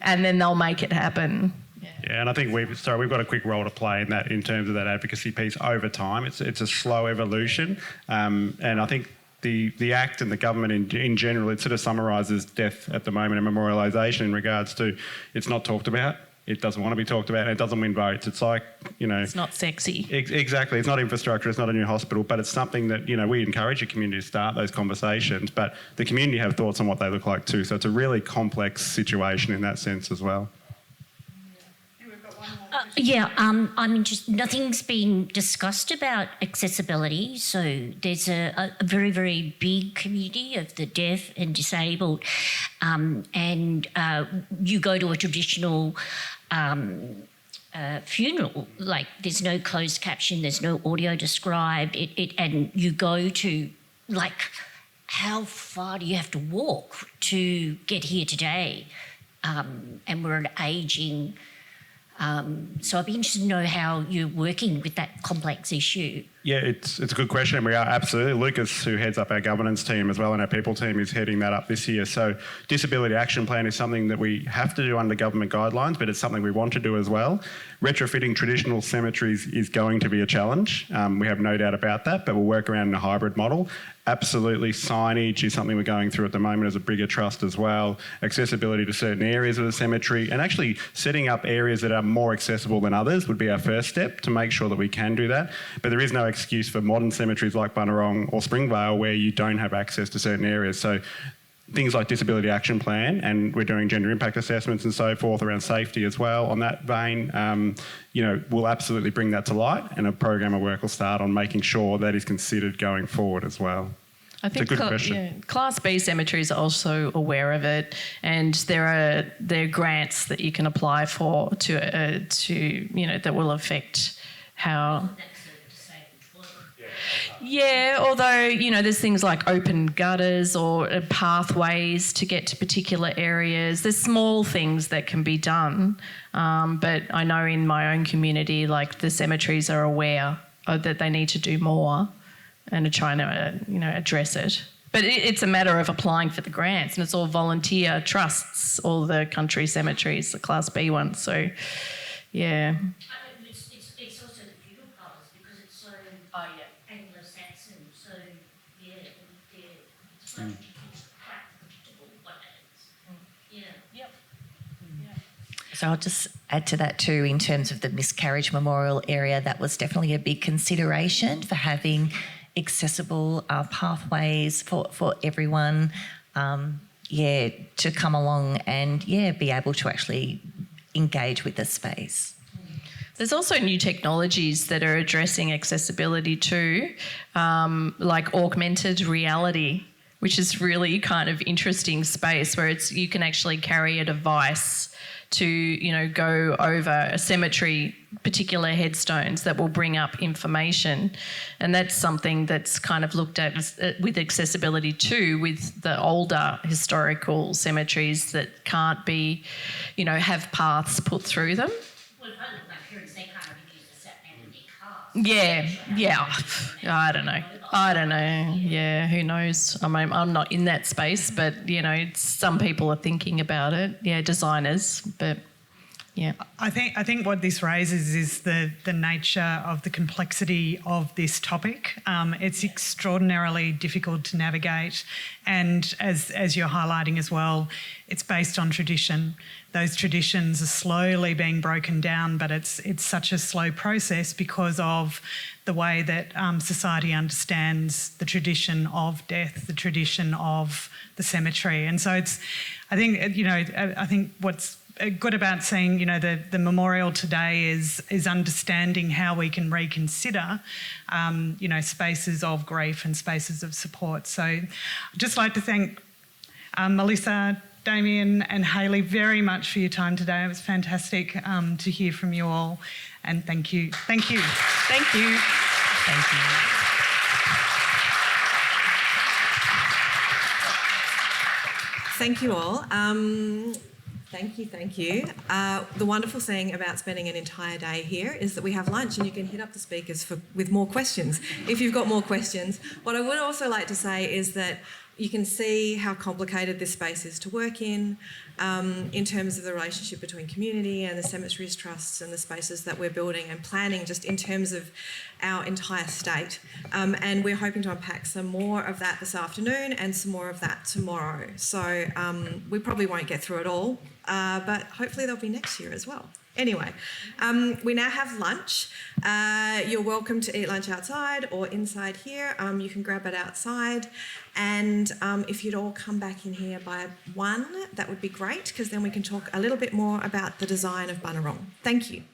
and then they'll make it happen. Yeah, and I think we've got a quick role to play in that in terms of that advocacy piece over time. It's a slow evolution, and I think the Act and the government in general, it sort of summarises death at the moment and memorialisation in regards to it's not talked about, it doesn't want to be talked about, and it doesn't win votes. It's like, It's not sexy. Exactly. It's not infrastructure, it's not a new hospital, but it's something that, we encourage the community to start those conversations, but the community have thoughts on what they look like too. So it's a really complex situation in that sense as well. I'm interested. Nothing's been discussed about accessibility. So there's a very, very big community of the deaf and disabled, and you go to a traditional funeral, like there's no closed caption, there's no audio described, and you go to, like, how far do you have to walk to get here today? And we're an ageing... so I'd be interested to know how you're working with that complex issue. Yeah, it's a good question, and we are absolutely. Lucas, who heads up our governance team as well and our people team, is heading that up this year. So Disability Action Plan is something that we have to do under government guidelines, but it's something we want to do as well. Retrofitting traditional cemeteries is going to be a challenge. We have no doubt about that, but we'll work around in a hybrid model. Absolutely, signage is something we're going through at the moment as a bigger trust as well. Accessibility to certain areas of the cemetery, and actually setting up areas that are more accessible than others would be our first step to make sure that we can do that. But there is no excuse for modern cemeteries like Bunurong or Springvale where you don't have access to certain areas. So things like Disability Action Plan, and we're doing gender impact assessments and so forth around safety as well on that vein, we'll absolutely bring that to light, and a program of work will start on making sure that is considered going forward as well. I think it's a good question. Class B cemeteries are also aware of it, and there are grants that you can apply for to that will affect how. Yeah, although, there's things like open gutters or pathways to get to particular areas. There's small things that can be done, but I know in my own community, like, the cemeteries are aware that they need to do more and are trying to, address it. But it's a matter of applying for the grants, and it's all volunteer trusts, all the country cemeteries, the Class B ones, so, yeah. It's also the funeral parlours because it's so Anglo-Saxon, so So I'll just add to that too, in terms of the Miscarriage Memorial area, that was definitely a big consideration for having accessible pathways for everyone, to come along and, be able to actually engage with the space. There's also new technologies that are addressing accessibility too, like augmented reality, which is really kind of interesting space where you can actually carry a device to, go over a cemetery, particular headstones that will bring up information. And that's something that's kind of looked at with accessibility too, with the older historical cemeteries that can't be, have paths put through them. Well, if I look at my parents, they can't even use the sat nav in their cars. Yeah. I don't know. Yeah, who knows? I mean, I'm not in that space, but, some people are thinking about it. Yeah, designers, but yeah. I think what this raises is the nature of the complexity of this topic. It's extraordinarily difficult to navigate, and as you're highlighting as well, it's based on tradition. Those traditions are slowly being broken down, but it's such a slow process because of the way that society understands the tradition of death, the tradition of the cemetery. And so I think what's good about seeing, the memorial today is understanding how we can reconsider, spaces of grief and spaces of support. So I'd just like to thank Melissa, Damian and Hayley very much for your time today. It was fantastic to hear from you all, and thank you. Thank you. Thank you. Thank you. Thank you all. Thank you. The wonderful thing about spending an entire day here is that we have lunch and you can hit up the speakers with more questions if you've got more questions. What I would also like to say is that you can see how complicated this space is to work in terms of the relationship between community and the Cemeteries Trusts and the spaces that we're building and planning just in terms of our entire state. And we're hoping to unpack some more of that this afternoon and some more of that tomorrow. So we probably won't get through it all, but hopefully they'll be next year as well. Anyway, we now have lunch. You're welcome to eat lunch outside or inside here. You can grab it outside. And if you'd all come back in here by 1, that would be great, because then we can talk a little bit more about the design of Bunurong. Thank you.